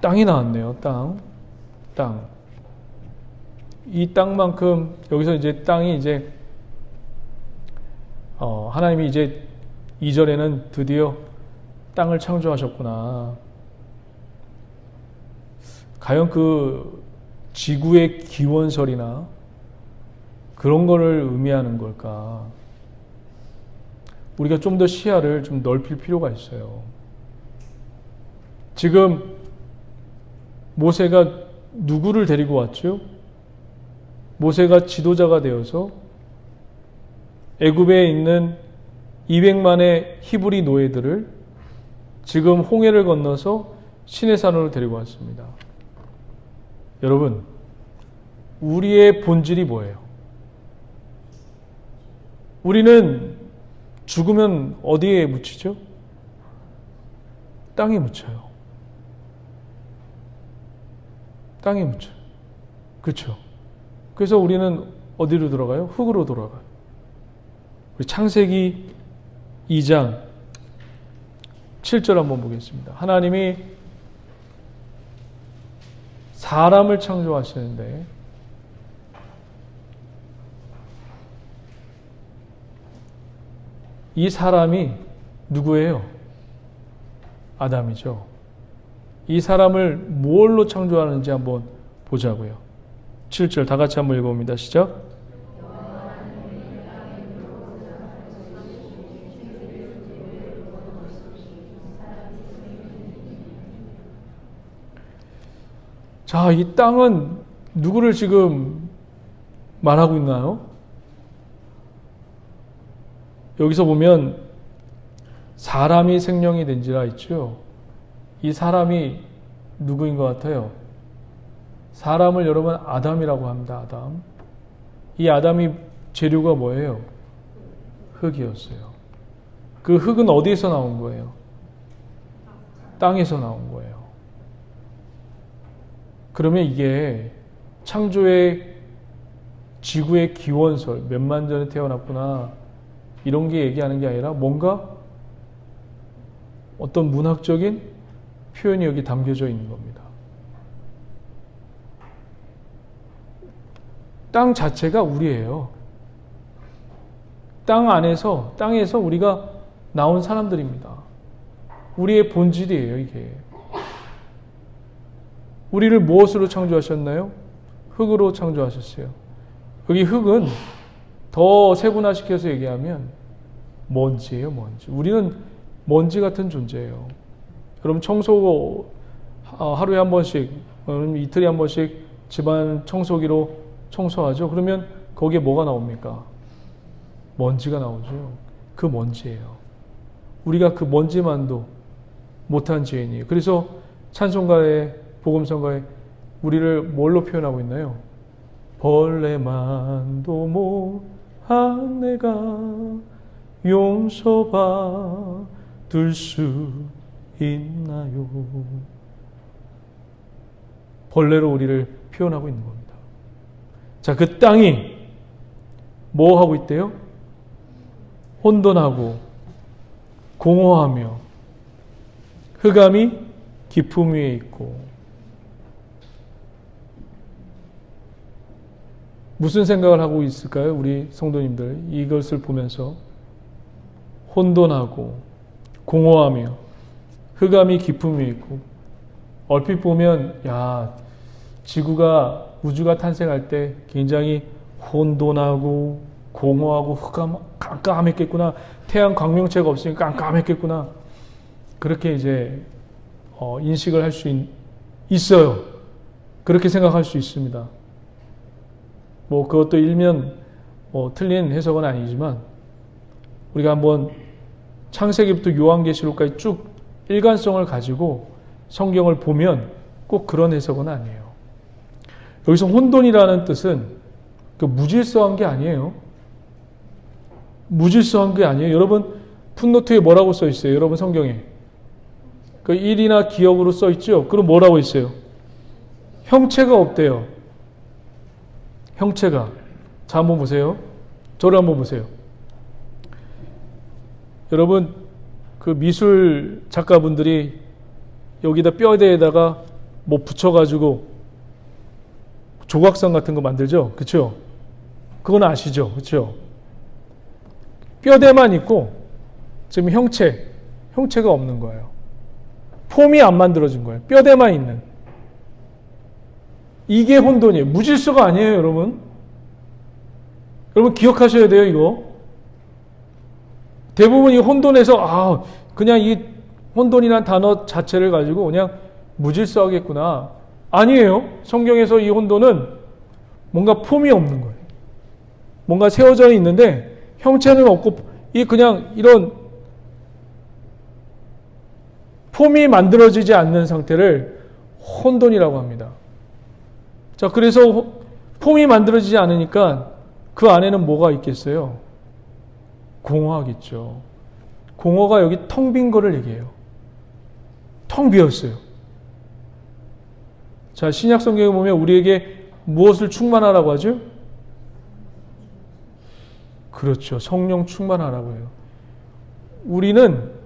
땅이 나왔네요. 땅. 이 땅만큼 여기서 이제 땅이 이제 하나님이 이제 2절에는 드디어 땅을 창조하셨구나. 과연 그 지구의 기원설이나 그런 거를 의미하는 걸까? 우리가 좀 더 시야를 좀 넓힐 필요가 있어요. 지금 모세가 누구를 데리고 왔죠? 모세가 지도자가 되어서 애굽에 있는 200만의 히브리 노예들을 지금 홍해를 건너서 시내산으로 데리고 왔습니다. 여러분, 우리의 본질이 뭐예요? 우리는 죽으면 어디에 묻히죠? 땅에 묻혀요. 땅에 묻혀요. 그렇죠? 그래서 우리는 어디로 돌아가요? 흙으로 돌아가요. 우리 창세기 2장 7절 한번 보겠습니다. 하나님이 사람을 창조하시는데 이 사람이 누구예요? 아담이죠. 이 사람을 뭘로 창조하는지 한번 보자고요. 7절 다 같이 한번 읽어봅니다. 시작. 자, 이 땅은 누구를 지금 말하고 있나요? 여기서 보면 사람이 생명이 된지라 있죠. 이 사람이 누구인 것 같아요? 사람을 여러분 아담이라고 합니다. 아담. 이 아담이 재료가 뭐예요? 흙이었어요. 그 흙은 어디에서 나온 거예요? 땅에서 나온 거예요. 그러면 이게 창조의 지구의 기원설, 몇만 전에 태어났구나 이런 게 얘기하는 게 아니라 뭔가 어떤 문학적인 표현이 여기 담겨져 있는 겁니다. 땅 자체가 우리예요. 땅에서 우리가 나온 사람들입니다. 우리의 본질이에요, 이게. 우리를 무엇으로 창조하셨나요? 흙으로 창조하셨어요. 여기 흙은 더 세분화시켜서 얘기하면 먼지예요, 먼지. 우리는 먼지 같은 존재예요. 여러분 청소 하루에 한 번씩, 이틀에 한 번씩 집안 청소기로 청소하죠. 그러면 거기에 뭐가 나옵니까? 먼지가 나오죠. 그 먼지예요. 우리가 그 먼지만도 못한 죄인이에요. 그래서 찬송가에 복음성가에 우리를 뭘로 표현하고 있나요? 벌레만도 못한 내가 용서받을 수 있나요? 벌레로 우리를 표현하고 있는 겁니다. 자, 그 땅이 뭐 하고 있대요? 혼돈하고 공허하며 흑암이 깊음 위에 있고. 무슨 생각을 하고 있을까요? 우리 성도님들 이것을 보면서 혼돈하고 공허하며 흑암이 깊음 위에 있고. 얼핏 보면 지구가 우주가 탄생할 때 굉장히 혼돈하고 공허하고 흑암 깜깜했겠구나. 태양 광명체가 없으니까 깜깜했겠구나. 그렇게 이제 인식을 할 수 있어요. 그렇게 생각할 수 있습니다. 그것도 일면 틀린 해석은 아니지만 우리가 한번 창세기부터 요한계시록까지 쭉 일관성을 가지고 성경을 보면 꼭 그런 해석은 아니에요. 여기서 혼돈이라는 뜻은 무질서한 게 아니에요. 무질서한 게 아니에요. 여러분 풋노트에 뭐라고 써 있어요? 여러분 성경에 그 일이나 기억으로 써 있죠? 그럼 뭐라고 있어요? 형체가 없대요. 형체가. 자, 한번 보세요. 저를 한번 보세요. 여러분 그 미술 작가분들이 여기다 뼈대에다가 뭐 붙여가지고 조각상 같은 거 만들죠? 그렇죠? 그건 아시죠? 그렇죠? 뼈대만 있고 지금 형체가 없는 거예요. 폼이 안 만들어진 거예요. 뼈대만 있는. 이게 혼돈이에요. 무질서가 아니에요, 여러분. 여러분 기억하셔야 돼요, 이거. 대부분 이 혼돈에서 그냥 이 혼돈이라는 단어 자체를 가지고 그냥 무질서하겠구나. 아니에요. 성경에서 이 혼돈은 뭔가 폼이 없는 거예요. 뭔가 세워져 있는데 형체는 없고 그냥 이런 폼이 만들어지지 않는 상태를 혼돈이라고 합니다. 자, 그래서 폼이 만들어지지 않으니까 그 안에는 뭐가 있겠어요? 공허하겠죠. 공허가 여기 텅 빈 거를 얘기해요. 텅 비었어요. 자, 신약 성경에 보면 우리에게 무엇을 충만하라고 하죠? 그렇죠. 성령 충만하라고 해요. 우리는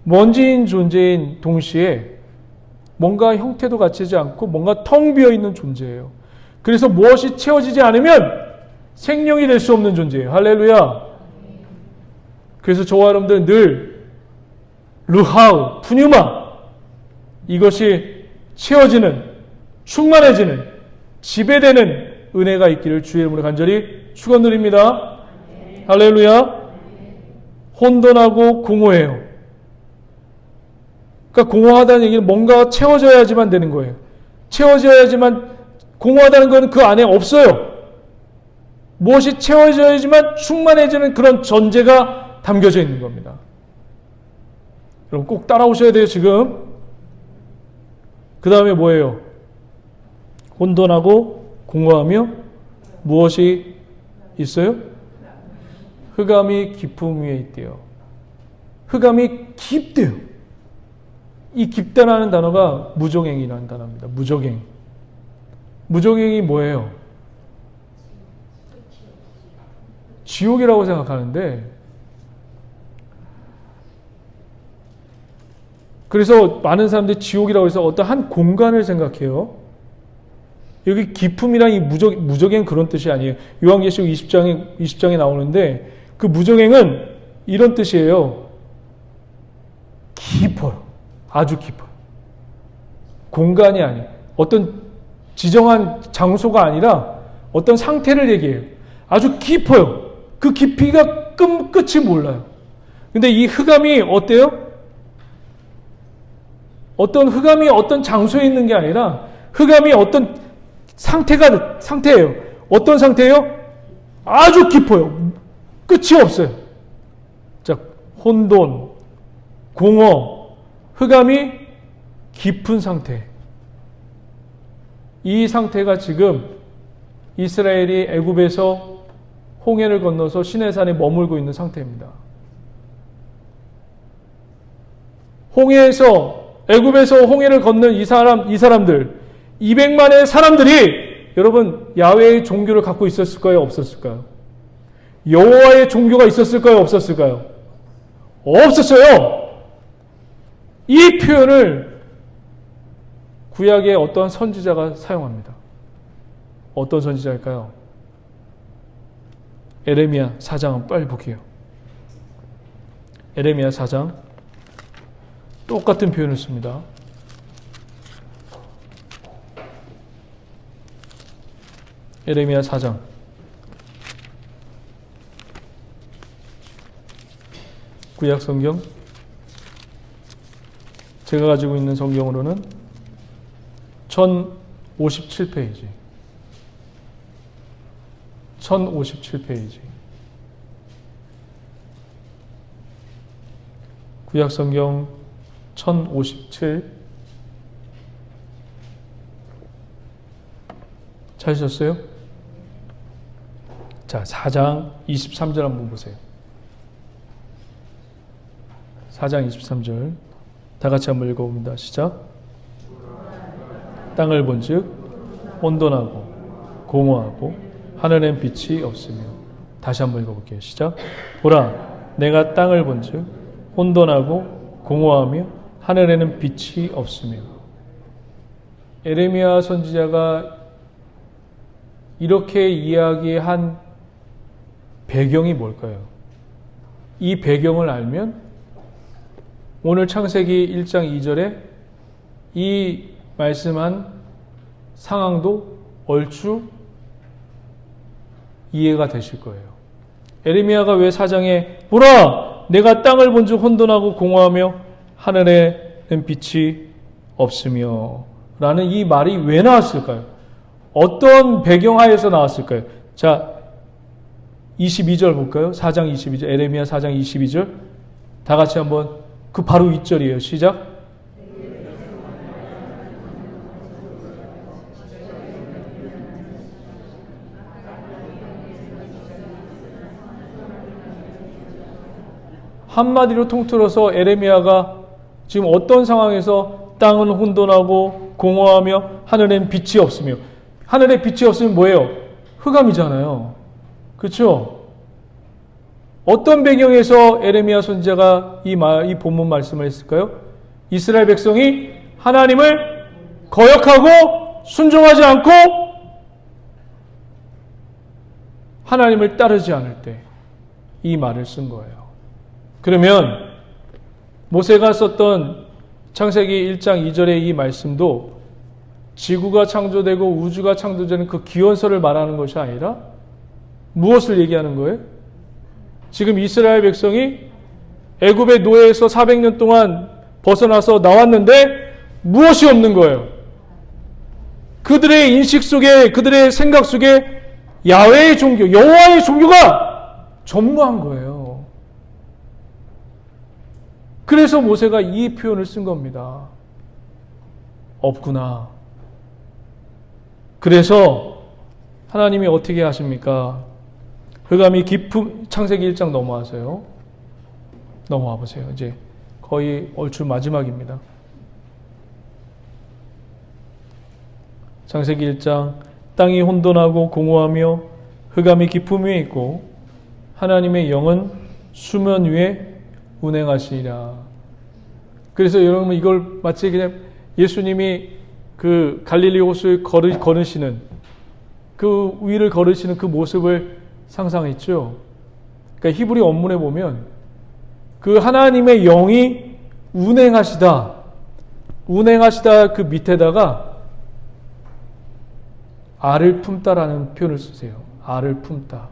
먼지인 존재인 동시에 뭔가 형태도 갖추지 않고 뭔가 텅 비어있는 존재예요. 그래서 무엇이 채워지지 않으면 생명이 될 수 없는 존재예요. 할렐루야. 그래서 저와 여러분들은 늘 루하우, 푸뉴마 이것이 채워지는, 충만해지는, 지배되는 은혜가 있기를 주의 이름으로 간절히 축원드립니다. 할렐루야. 혼돈하고 공허해요. 그러니까 공허하다는 얘기는 뭔가 채워져야지만 되는 거예요. 채워져야지만, 공허하다는 것은 그 안에 없어요. 무엇이 채워져야지만 충만해지는 그런 전제가 담겨져 있는 겁니다. 여러분 꼭 따라오셔야 돼요, 지금. 그 다음에 뭐예요? 혼돈하고 공허하며 무엇이 있어요? 흑암이 깊음 위에 있대요. 흑암이 깊대요. 이 깊다라는 단어가 무적행이라는 단어입니다. 무적행. 무적행이 뭐예요? 지옥이라고 생각하는데, 그래서 많은 사람들이 지옥이라고 해서 어떤 한 공간을 생각해요. 여기 깊음이랑 이 무적행 그런 뜻이 아니에요. 요한계시록 20장에 나오는데 그 무적행은 이런 뜻이에요. 깊어요. 아주 깊어요. 공간이 아니에요. 어떤 지정한 장소가 아니라 어떤 상태를 얘기해요. 아주 깊어요. 그 깊이가 끝이 몰라요. 근데 이 흑암이 어때요? 어떤 흑암이 어떤 장소에 있는 게 아니라 흑암이 어떤 상태예요. 어떤 상태예요? 아주 깊어요. 끝이 없어요. 자, 혼돈, 공허, 흑암이 깊은 상태. 이 상태가 지금 이스라엘이 애굽에서 홍해를 건너서 시내산에 머물고 있는 상태입니다. 애굽에서 홍해를 건넌 이 사람들 200만의 사람들이 여러분 야훼의 종교를 갖고 있었을까요? 없었을까요? 여호와의 종교가 있었을까요? 없었을까요? 없었어요. 이 표현을 구약의 어떠한 선지자가 사용합니다. 어떤 선지자일까요? 에레미야 4장 빨리 볼게요. 에레미야 4장 똑같은 표현을 씁니다. 에레미야 4장 구약 성경 제가 가지고 있는 성경으로는 1057페이지 1057페이지 구약 성경 1057 찾으셨어요? 자, 4장 23절 한번 보세요. 4장 23절 다 같이 한번 읽어봅니다. 시작. 땅을 본즉 혼돈하고 공허하고 하늘엔 빛이 없으며. 다시 한번 읽어볼게요. 시작. 보라, 내가 땅을 본즉 혼돈하고 공허하며 하늘에는 빛이 없으며. 에레미야 선지자가 이렇게 이야기한 배경이 뭘까요? 이 배경을 알면 오늘 창세기 1장 2절에 이 말씀한 상황도 얼추 이해가 되실 거예요. 에레미야가 왜 4장에 보라! 내가 땅을 본즉 혼돈하고 공허하며 하늘에는 빛이 없으며 라는 이 말이 왜 나왔을까요? 어떤 배경하에서 나왔을까요? 자, 22절 볼까요? 4장 22절, 에레미야 4장 22절. 다 같이 한번 그 바로 윗절이에요. 시작. 한마디로 통틀어서 에레미야가 지금 어떤 상황에서 땅은 혼돈하고 공허하며 하늘엔 빛이 없으며. 하늘에 빛이 없으면 뭐예요? 흑암이잖아요. 그렇죠? 어떤 배경에서 에레미야 선지자가 이 본문 말씀을 했을까요? 이스라엘 백성이 하나님을 거역하고 순종하지 않고 하나님을 따르지 않을 때 이 말을 쓴 거예요. 그러면 모세가 썼던 창세기 1장 2절의 이 말씀도 지구가 창조되고 우주가 창조되는 그 기원서를 말하는 것이 아니라 무엇을 얘기하는 거예요? 지금 이스라엘 백성이 애굽의 노예에서 400년 동안 벗어나서 나왔는데 무엇이 없는 거예요? 그들의 인식 속에, 그들의 생각 속에 야훼의 종교, 여호와의 종교가 전무한 거예요. 그래서 모세가 이 표현을 쓴 겁니다. 없구나. 그래서 하나님이 어떻게 하십니까? 흑암이 깊은 창세기 1장 넘어와서요. 넘어와 보세요. 이제 거의 얼추 마지막입니다. 창세기 1장 땅이 혼돈하고 공허하며 흑암이 깊음 위에 있고 하나님의 영은 수면 위에 운행하시리라. 그래서 여러분 이걸 마치 그냥 예수님이 그 갈릴리 호수를 걸으시는 그 위를 걸으시는 그 모습을 상상했죠. 그러니까 히브리 원문에 보면 그 하나님의 영이 운행하시다 그 밑에다가 알을 품다라는 표현을 쓰세요. 알을 품다.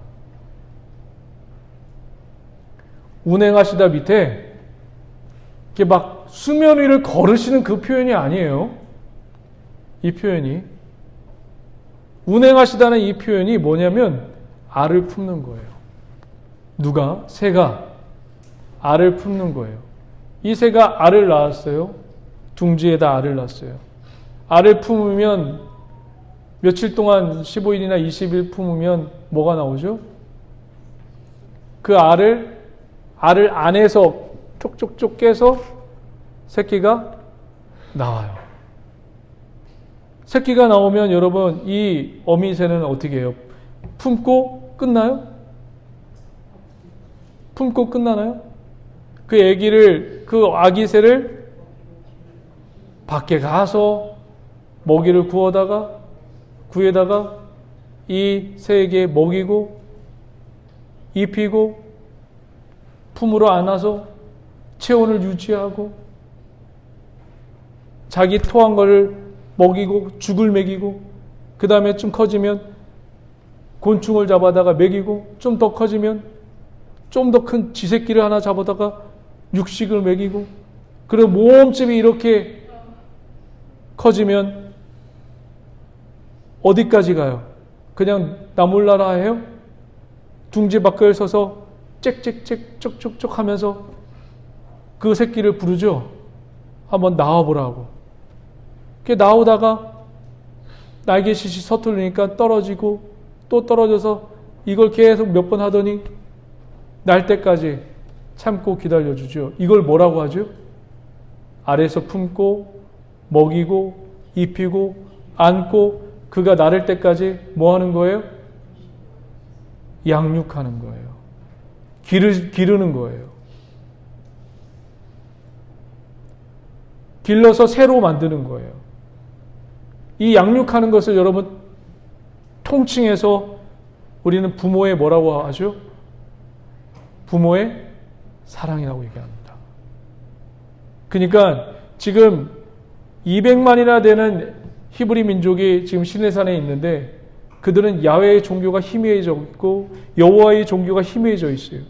운행하시다 밑에 이렇게 막 수면 위를 걸으시는 그 표현이 아니에요. 이 표현이 운행하시다는 이 표현이 뭐냐면 알을 품는 거예요. 누가? 새가 알을 품는 거예요. 이 새가 알을 낳았어요. 둥지에다 알을 낳았어요. 알을 품으면 며칠 동안 15일이나 20일 품으면 뭐가 나오죠? 그 알을 안에서 쪽쪽쪽 깨서 새끼가 나와요. 새끼가 나오면 여러분 이 어미새는 어떻게 해요? 품고 끝나요? 품고 끝나나요? 그 아기를, 그 아기새를 밖에 가서 먹이를 구에다가 이 새에게 먹이고 입히고 품으로 안아서 체온을 유지하고 자기 토한 거를 먹이고 죽을 먹이고 그 다음에 좀 커지면 곤충을 잡아다가 먹이고 좀 더 커지면 좀 더 큰 쥐새끼를 하나 잡아다가 육식을 먹이고 그리고 몸집이 이렇게 커지면 어디까지 가요? 그냥 나몰라라 해요? 둥지 밖을 서서 짹짹짹 쪽쪽쪽 하면서 그 새끼를 부르죠. 한번 나와보라고. 그게 나오다가 날개짓이 서툴르니까 떨어지고 또 떨어져서 이걸 계속 몇 번 하더니 날 때까지 참고 기다려주죠. 이걸 뭐라고 하죠? 아래에서 품고 먹이고 입히고 안고 그가 나를 때까지 뭐 하는 거예요? 양육하는 거예요. 기르는 거예요. 길러서 새로 만드는 거예요. 이 양육하는 것을 여러분 통칭해서 우리는 부모의 뭐라고 하죠? 부모의 사랑이라고 얘기합니다. 그러니까 지금 200만이나 되는 히브리 민족이 지금 시내산에 있는데 그들은 야훼의 종교가 희미해져 있고 여호와의 종교가 희미해져 있어요.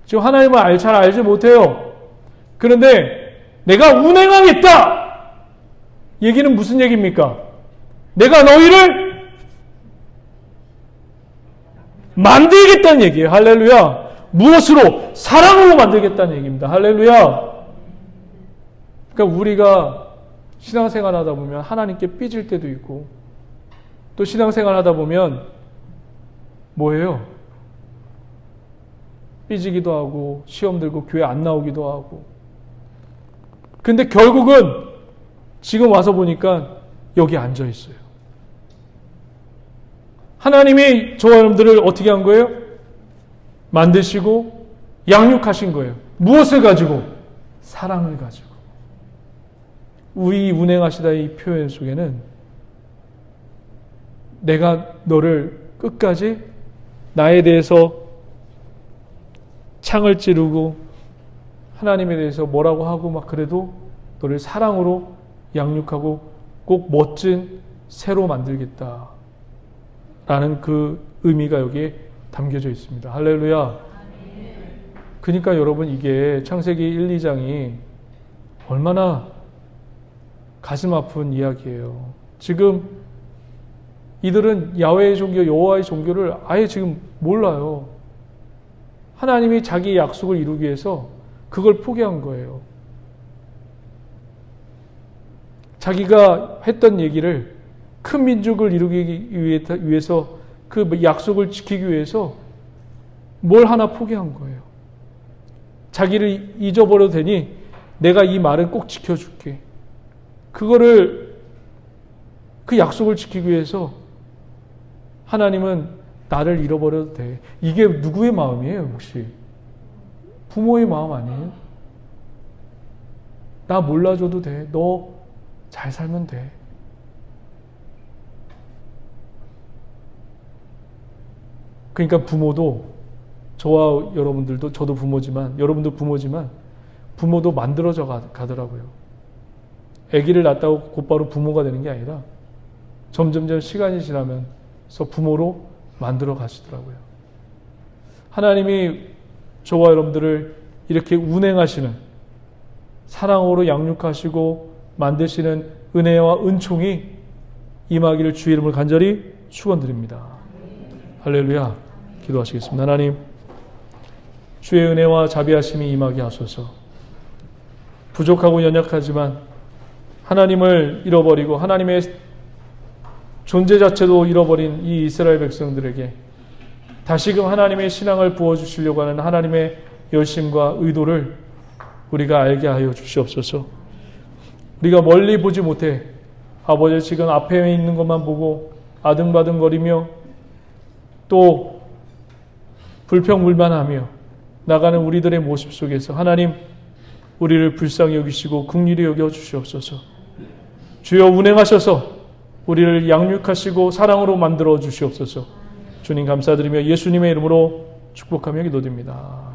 지금 하나님을 잘 알지 못해요. 그런데 내가 운행하겠다! 얘기는 무슨 얘기입니까? 내가 너희를 만들겠다는 얘기예요. 할렐루야. 무엇으로? 사랑으로 만들겠다는 얘기입니다. 할렐루야. 그러니까 우리가 신앙생활 하다 보면 하나님께 삐질 때도 있고 또 신앙생활 하다 보면 뭐예요? 삐지기도 하고 시험 들고 교회 안 나오기도 하고 근데 결국은 지금 와서 보니까 여기 앉아 있어요. 하나님이 저와 여러분들을 어떻게 한 거예요? 만드시고 양육하신 거예요. 무엇을 가지고? 사랑을 가지고. 우리 운행하시다 이 표현 속에는 내가 너를 끝까지 나에 대해서 창을 찌르고 하나님에 대해서 뭐라고 하고 막 그래도 너를 사랑으로 양육하고 꼭 멋진 새로 만들겠다 라는 그 의미가 여기에 담겨져 있습니다. 할렐루야. 그러니까 여러분 이게 창세기 1, 2장이 얼마나 가슴 아픈 이야기예요. 지금 이들은 야훼의 종교, 여호와의 종교를 아예 지금 몰라요. 하나님이 자기의 약속을 이루기 위해서 그걸 포기한 거예요. 자기가 했던 얘기를 큰 민족을 이루기 위해서 그 약속을 지키기 위해서 뭘 하나 포기한 거예요. 자기를 잊어버려도 되니 내가 이 말은 꼭 지켜줄게. 그 약속을 지키기 위해서 하나님은 나를 잃어버려도 돼. 이게 누구의 마음이에요, 혹시? 부모의 마음 아니에요? 나 몰라줘도 돼. 너 잘 살면 돼. 그러니까 부모도, 저와 여러분들도, 저도 부모지만, 여러분도 부모지만, 부모도 만들어져 가더라고요. 아기를 낳았다고 곧바로 부모가 되는 게 아니라 점점점 시간이 지나면서 부모로 만들어 가시더라고요. 하나님이 저와 여러분들을 이렇게 운행하시는, 사랑으로 양육하시고 만드시는 은혜와 은총이 임하기를 주의 이름을 간절히 축원드립니다. 할렐루야. 기도하시겠습니다. 하나님, 주의 은혜와 자비하심이 임하게 하소서. 부족하고 연약하지만 하나님을 잃어버리고 하나님의 존재 자체도 잃어버린 이 이스라엘 백성들에게 다시금 하나님의 신앙을 부어주시려고 하는 하나님의 열심과 의도를 우리가 알게 하여 주시옵소서. 우리가 멀리 보지 못해 아버지 지금 앞에 있는 것만 보고 아등바등거리며 또 불평불만하며 나가는 우리들의 모습 속에서 하나님, 우리를 불쌍히 여기시고 긍휼히 여겨 주시옵소서. 주여 운행하셔서 우리를 양육하시고 사랑으로 만들어 주시옵소서. 주님 감사드리며 예수님의 이름으로 축복하며 기도드립니다.